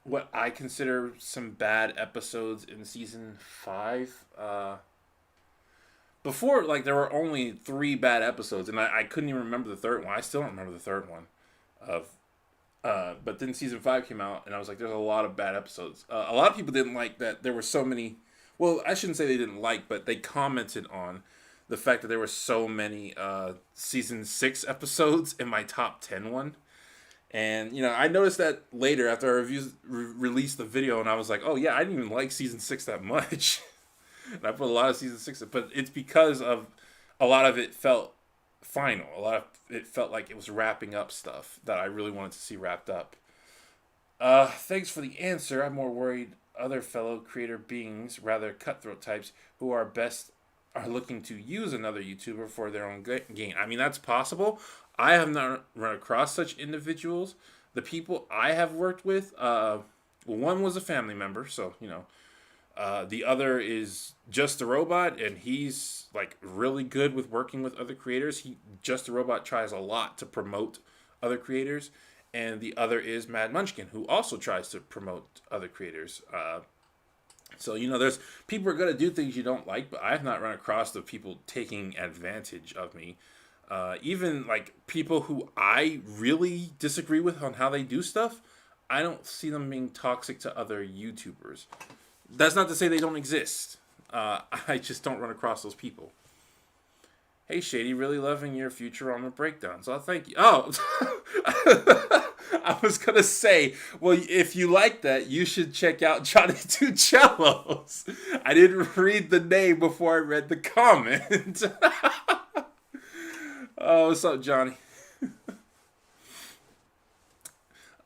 what I consider some bad episodes in season 5. Before, like there were only 3 bad episodes, and I couldn't even remember the third one. I still don't remember the third one. Of but then season 5 came out, and I was like, "There's a lot of bad episodes." A lot of people didn't like that there were so many. Well, I shouldn't say they didn't like, but they commented on the fact that there were so many season 6 episodes in my top 10 one. And I noticed that later after I released the video, and I was like, "Oh yeah, I didn't even like season 6 that much." And I put a lot of season 6, but it's because of a lot of it felt final. A lot of it felt like it was wrapping up stuff that I really wanted to see wrapped up. Thanks for the answer. I'm more worried other fellow creator beings, rather cutthroat types, who are best are looking to use another YouTuber for their own gain. I mean, that's possible. I have not run across such individuals. The people I have worked with, one was a family member, so the other is Just a Robot, and he's like really good with working with other creators. Just a Robot tries a lot to promote other creators, and the other is Mad Munchkin, who also tries to promote other creators. So there's people are gonna do things you don't like, but I have not run across the people taking advantage of me. Even like people who I really disagree with on how they do stuff, I don't see them being toxic to other YouTubers. That's not to say they don't exist. I just don't run across those people. Hey Shady, really loving your Futurama breakdowns. Oh, thank you. Oh, I was gonna say, well, if you like that, you should check out Johnny Two Cellos. I didn't read the name before I read the comment. Oh, what's up, Johnny?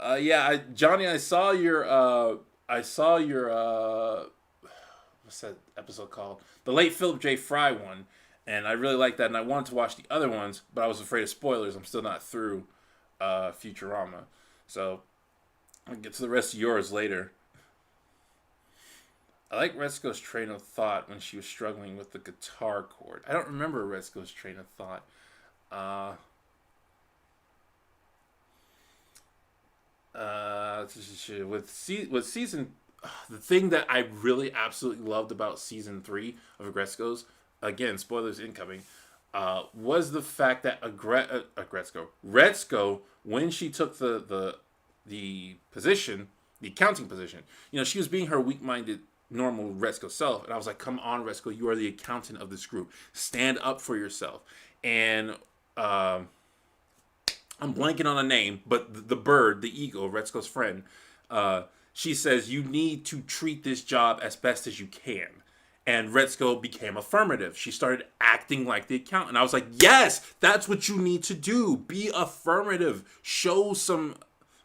Yeah, Johnny, I saw your what's that episode called? The late Philip J. Fry one, and I really liked that, and I wanted to watch the other ones, but I was afraid of spoilers. I'm still not through Futurama, so I'll get to the rest of yours later. I like Retsuko's train of thought when she was struggling with the guitar chord. I don't remember Retsuko's train of thought. Uh, with season, the thing that I really absolutely loved about season 3 of Agretzko's, again spoilers incoming, was the fact that Retsuko, when she took the position, the accounting position, she was being her weak-minded normal Retsuko self, and I was like, come on, Retsuko, you are the accountant of this group, stand up for yourself. And I'm blanking on a name, but the bird, the eagle, Retsuko's friend, she says, you need to treat this job as best as you can. And Retsuko became affirmative. She started acting like the accountant. I was like, yes, that's what you need to do. Be affirmative. Show some,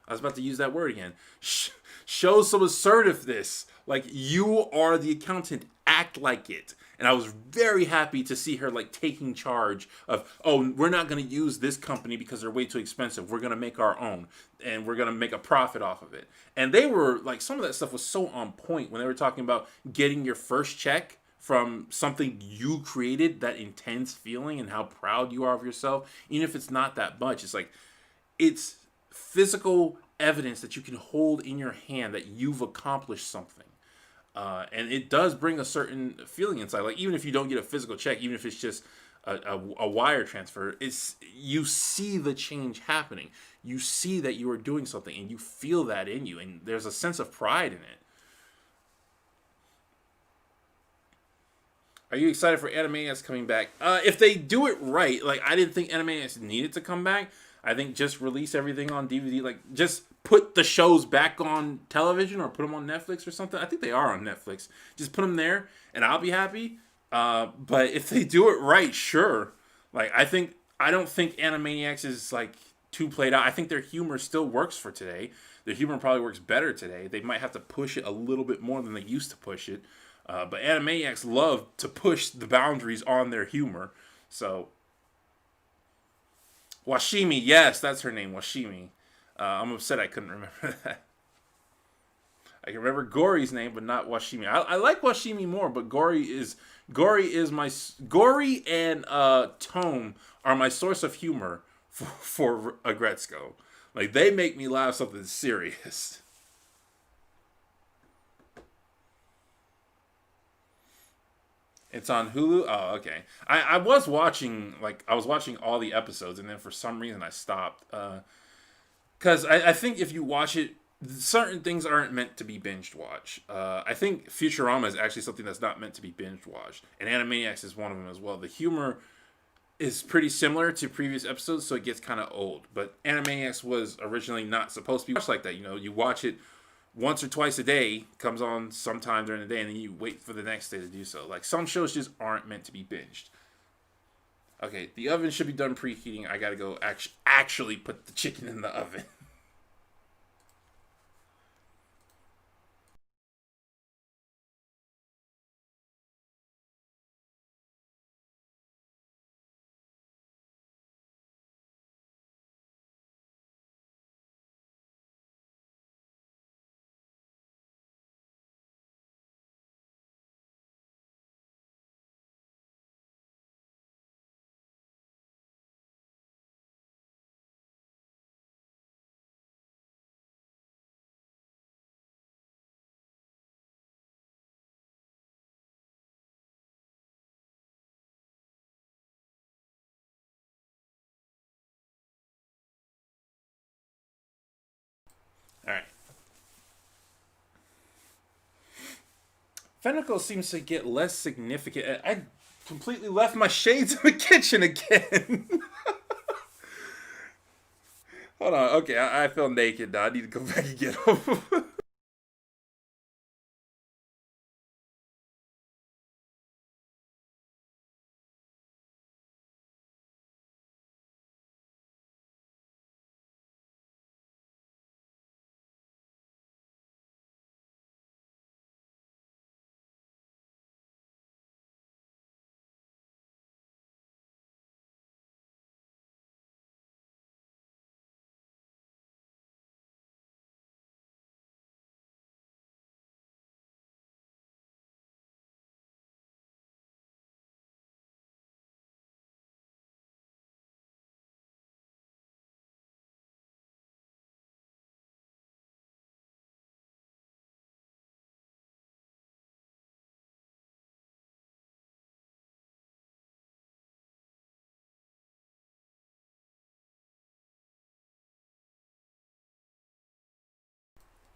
I was about to use that word again. Show some assertiveness. Like, you are the accountant. Act like it. And I was very happy to see her like taking charge of, oh, we're not going to use this company because they're way too expensive. We're going to make our own, and we're going to make a profit off of it. And they were like, some of that stuff was so on point when they were talking about getting your first check from something you created, that intense feeling and how proud you are of yourself. Even if it's not that much, it's like, it's physical evidence that you can hold in your hand that you've accomplished something. And it does bring a certain feeling inside. Like, even if you don't get a physical check, even if it's just a wire transfer, you see the change happening. You see that you are doing something, and you feel that in you, and there's a sense of pride in it. Are you excited for Animaniacs coming back? If they do it right, like I didn't think Animaniacs needed to come back. I think just release everything on DVD. Like just put the shows back on television or put them on Netflix or something. I think they are on Netflix. Just put them there, and I'll be happy. But if they do it right, sure. Like I don't think Animaniacs is like too played out. I think their humor still works for today. Their humor probably works better today. They might have to push it a little bit more than they used to push it. But Animaniacs love to push the boundaries on their humor. So, Washimi, yes, that's her name, Washimi. I'm upset I couldn't remember that. I can remember Gory's name, but not Washimi. I like Washimi more, but Gory and Tome are my source of humor for Agretzko. Like they make me laugh something serious. It's on Hulu. Oh, okay. I was watching all the episodes, and then for some reason I stopped. Because I think if you watch it, certain things aren't meant to be binge watch. I think Futurama is actually something that's not meant to be binge watched, and Animaniacs is one of them as well. The humor is pretty similar to previous episodes, so it gets kind of old. But Animaniacs was originally not supposed to be watched like that. You know, you watch it once or twice a day, comes on sometime during the day, and then you wait for the next day to do so. Like some shows just aren't meant to be binged. Okay, the oven should be done preheating. I gotta go actually put the chicken in the oven. All right. Fenneco seems to get less significant. I completely left my shades in the kitchen again. Hold on. Okay, I feel naked now. I need to go back and get them.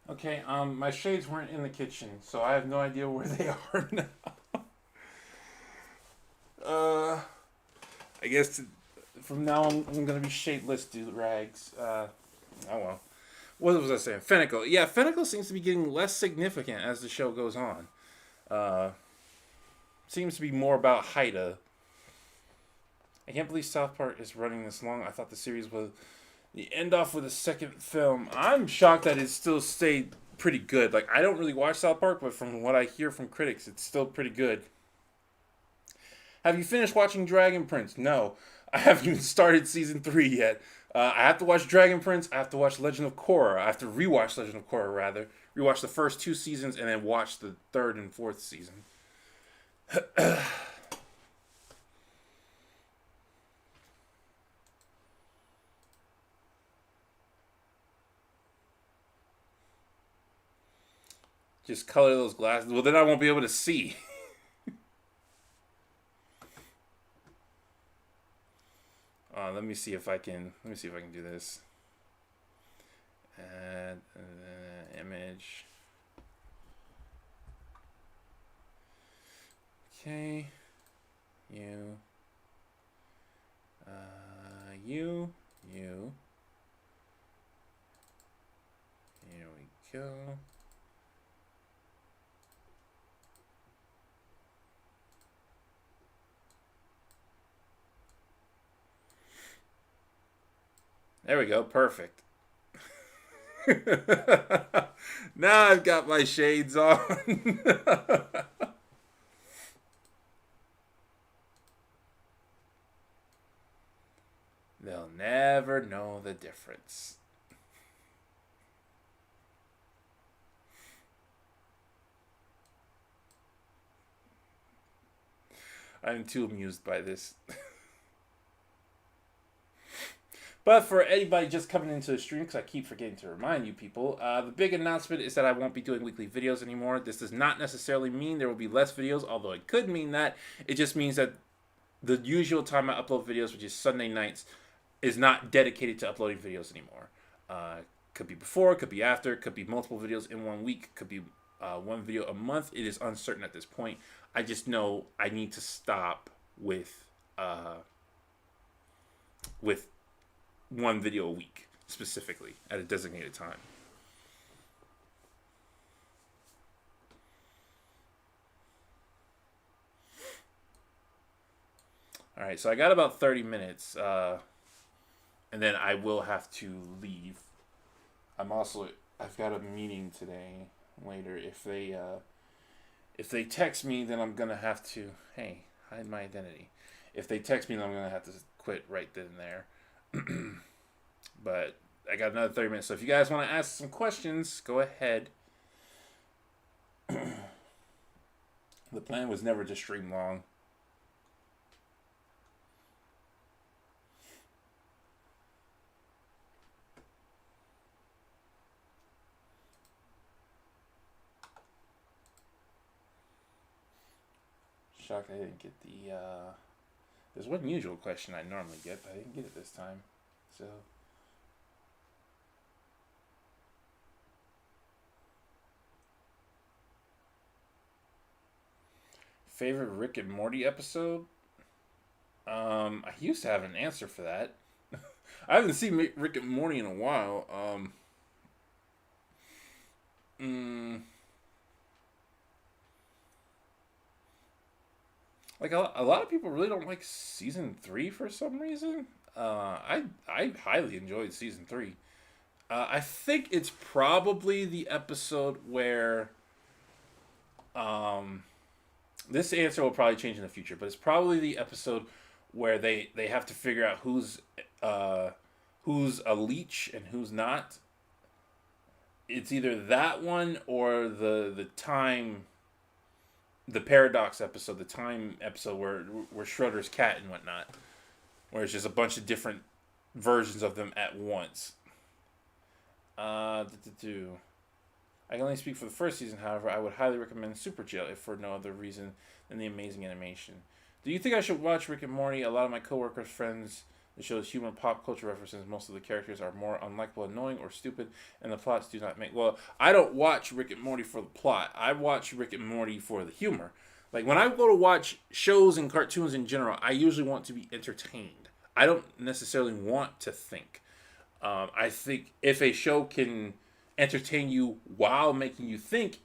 Okay, my shades weren't in the kitchen, so I have no idea where they are now. Uh, I guess from now on I'm gonna be shadeless, Doorags. Oh well. What was I saying? Fennec. Yeah, Fennec seems to be getting less significant as the show goes on. Uh, Seems to be more about Haida. I can't believe South Park is running this long. I thought the series was the end off with a second film. I'm shocked that it still stayed pretty good. Like I don't really watch South Park, but from what I hear from critics, it's still pretty good. Have you finished watching Dragon Prince? No, I haven't even started season 3 yet. I have to watch Dragon Prince. I have to watch Legend of Korra. I have to rewatch Legend of Korra rather. Rewatch the first 2 seasons and then watch the third and fourth season. Just color those glasses. Well, then I won't be able to see. Let me see if I can. Let me see if I can do this. Add image. Okay. you, you, you. Here we go. There we go. Perfect. Now I've got my shades on. They'll never know the difference. I'm too amused by this. But for anybody just coming into the stream, because I keep forgetting to remind you people, the big announcement is that I won't be doing weekly videos anymore. This does not necessarily mean there will be less videos, although it could mean that. It just means that the usual time I upload videos, which is Sunday nights, is not dedicated to uploading videos anymore. Could be before, could be after, could be multiple videos in 1 week, could be one video a month. It is uncertain at this point. I just know I need to stop with one video a week, specifically, at a designated time. Alright, so I got about 30 minutes, and then I will have to leave. I've got a meeting today, later. If they text me, then I'm gonna have to, hey, hide my identity. If they text me, then I'm gonna have to quit right then and there. But I got another 30 minutes, so if you guys want to ask some questions, go ahead. The plan was never to stream long. Shocked I didn't get the there's one usual question I normally get, but I didn't get it this time. So favorite Rick and Morty episode? I used to have an answer for that. I haven't seen Rick and Morty in a while. Like a lot of people really don't like season 3 for some reason. I highly enjoyed season 3. I think it's probably the episode where this answer will probably change in the future, but it's probably the episode where they have to figure out who's a leech and who's not. It's either that one or the paradox episode, the time episode where Schroeder's cat and whatnot, where it's just a bunch of different versions of them at once. I can only speak for the first season, however, I would highly recommend Super Jail if for no other reason than the amazing animation. Do you think I should watch Rick and Morty? A lot of my coworkers, friends, the show's humor, pop culture references, most of the characters are more unlikable, annoying, or stupid, and the plots do not make... Well, I don't watch Rick and Morty for the plot. I watch Rick and Morty for the humor. Like, when I go to watch shows and cartoons in general, I usually want to be entertained. I don't necessarily want to think. I think if a show can entertain you while making you think,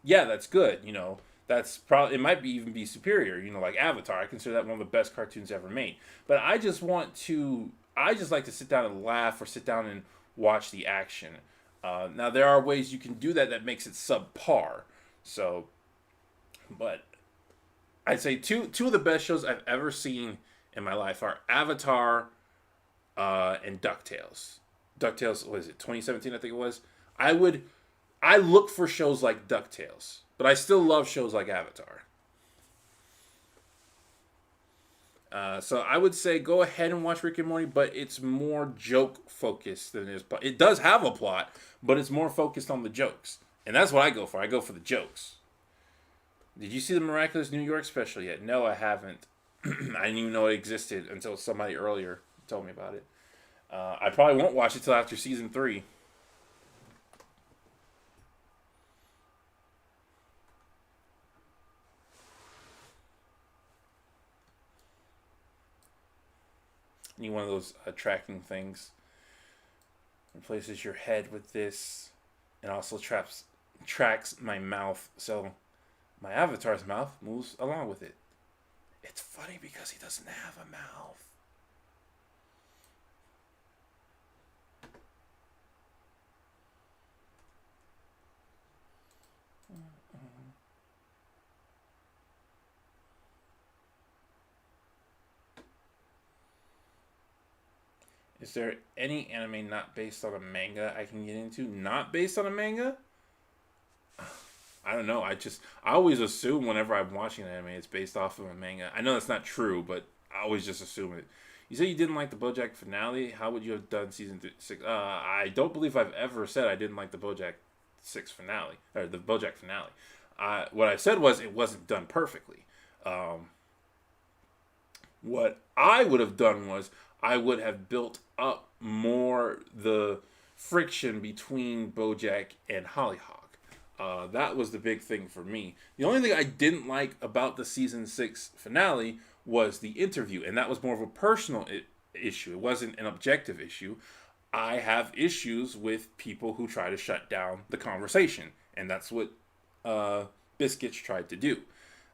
yeah, that's good. You know, that's probably, it might be even be superior. You know, like Avatar, I consider that one of the best cartoons ever made. But I just like to sit down and laugh or sit down and watch the action. Now there are ways you can do that makes it subpar. So, but I'd say two of the best shows I've ever seen in my life are Avatar and DuckTales. DuckTales, what is it, 2017 I think it was. I look for shows like DuckTales, but I still love shows like Avatar. So I would say go ahead and watch Rick and Morty, but it's more joke focused than it is. It does have a plot, but it's more focused on the jokes, and that's what I go for. I go for the jokes. Did you see the Miraculous New York special yet? No, I haven't. I didn't even know it existed until somebody earlier told me about it. I probably won't watch it till after season 3. need one of those tracking things. Replaces your head with this, and also tracks my mouth, so my avatar's mouth moves along with it. It's funny because he doesn't have a mouth. Is there any anime not based on a manga I can get into? Not based on a manga? I don't know. I always assume whenever I'm watching an anime, it's based off of a manga. I know that's not true, but I always just assume it. You say you didn't like the BoJack finale. How would you have done season 6? I don't believe I've ever said I didn't like the BoJack 6 finale or the BoJack finale. What I said was it wasn't done perfectly. What I would have done was I would have built up more the friction between BoJack and Hollyhock. That was the big thing for me. The only thing I didn't like about the season 6 finale was the interview, and that was more of a personal issue. It wasn't an objective issue. I have issues with people who try to shut down the conversation, and that's what Biscuits tried to do.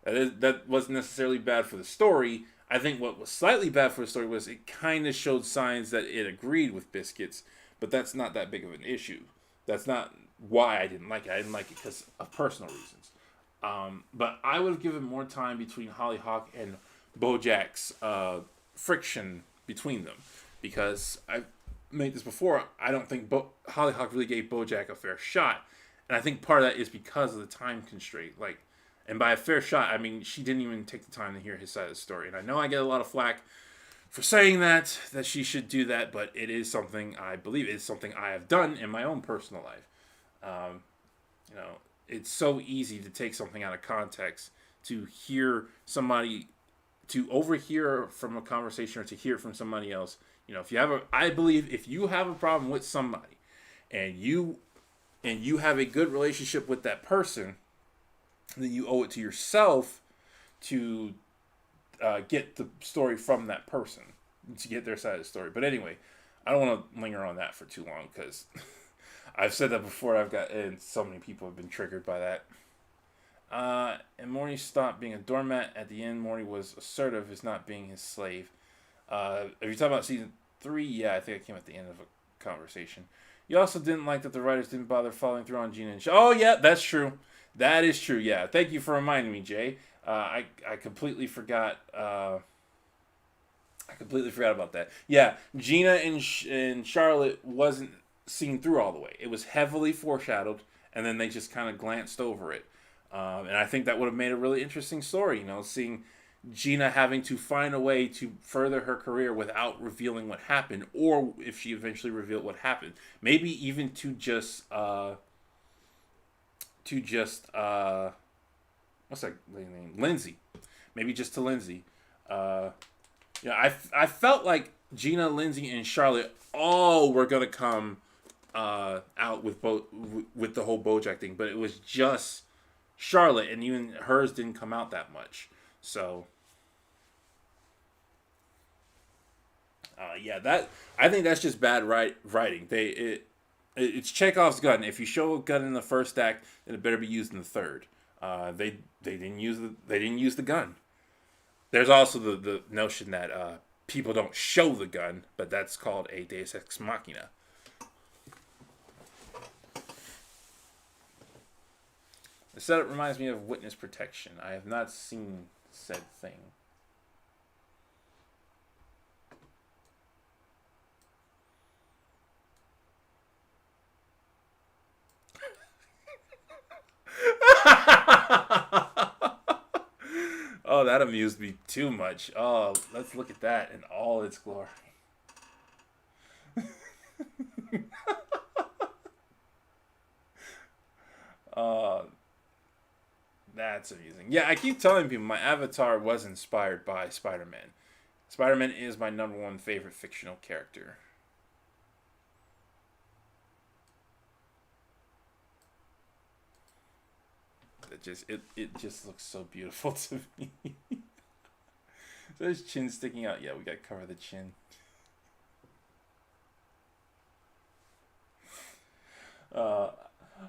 That wasn't necessarily bad for the story. I think what was slightly bad for the story was it kind of showed signs that it agreed with Biscuits, but that's not that big of an issue. That's not why I didn't like it. I didn't like it because of personal reasons. But I would have given more time between Hollyhock and BoJack's friction between them, because I've made this before. I don't think Hollyhock really gave BoJack a fair shot, and I think part of that is because of the time constraint. Like, and by a fair shot, I mean she didn't even take the time to hear his side of the story. And I know I get a lot of flack for saying that she should do that, but it is something I believe is something I have done in my own personal life. You know, it's so easy to take something out of context, to hear somebody, to overhear from a conversation or to hear it from somebody else. You know, I believe if you have a problem with somebody and you have a good relationship with that person, then you owe it to yourself to get the story from that person, to get their side of the story. But anyway, I don't want to linger on that for too long because I've said that before. And so many people have been triggered by that. And Morty stopped being a doormat. At the end, Morty was assertive as not being his slave. If you're talking about season 3, yeah, I think I came at the end of a conversation. You also didn't like that the writers didn't bother following through on Gina and Oh, yeah, that's true. That is true, yeah. Thank you for reminding me, Jay. I completely forgot. I completely forgot about that. Yeah, Gina and Charlotte wasn't seen through all the way. It was heavily foreshadowed, and then they just kind of glanced over it. And I think that would have made a really interesting story, you know, seeing Gina having to find a way to further her career without revealing what happened, or if she eventually revealed what happened. Maybe even to just what's that name? Lindsay. Maybe just to Lindsay. Yeah, I felt like Gina, Lindsay, and Charlotte all were gonna come out with with the whole BoJack thing, but it was just Charlotte, and even hers didn't come out that much. So, yeah, that I think that's just bad writing. It's Chekhov's gun. If you show a gun in the first act, then it better be used in the third. They didn't use the gun. There's also the notion that people don't show the gun, but that's called a Deus Ex Machina. The setup reminds me of witness protection. I have not seen said thing. Oh, that amused me too much. Oh, let's look at that in all its glory. uh, that's amusing. Yeah, I keep telling people my avatar was inspired by Spider-Man. Spider-Man is my number one favorite fictional character. It just looks so beautiful to me. So his chin sticking out. Yeah, we gotta cover the chin.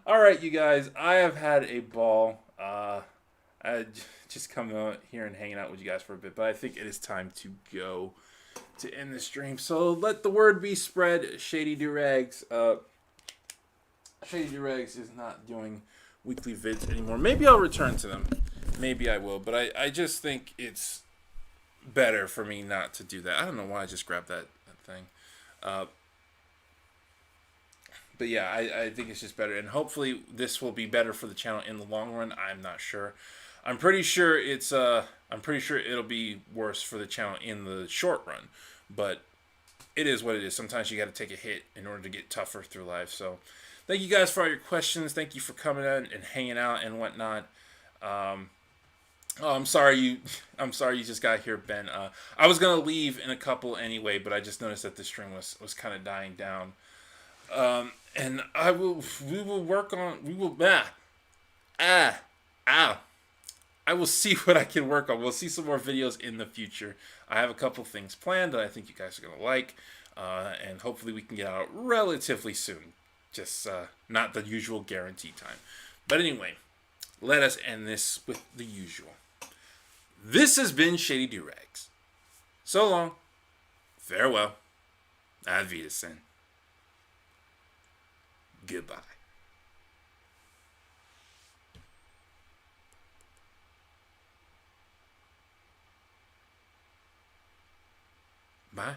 All right, you guys, I have had a ball. I just come out here and hanging out with you guys for a bit, but I think it is time to go to end the stream. So let the word be spread. Shady Doorags. Shady Doorags is not doing weekly vids anymore. Maybe I'll return to them. Maybe I will, but I just think it's better for me not to do that. I don't know why I just grabbed that thing. Uh, but yeah, I think it's just better, and hopefully this will be better for the channel in the long run. I'm not sure. I'm pretty sure it's I'm pretty sure it'll be worse for the channel in the short run, but it is what it is. Sometimes you got to take a hit in order to get tougher through life. So, thank you guys for all your questions. Thank you for coming in and hanging out and whatnot. Oh, I'm sorry you. I'm sorry you just got here, Ben. I was gonna leave in a couple anyway, but I just noticed that the stream was kind of dying down. And I will. We will work on. We will. Ah. Ah. I will see what I can work on. We'll see some more videos in the future. I have a couple things planned that I think you guys are gonna like, and hopefully we can get out relatively soon. Just not the usual guarantee time. But anyway, let us end this with the usual. This has been Shady Doorags. So long. Farewell. Auf Wiedersehen. Goodbye. Bye.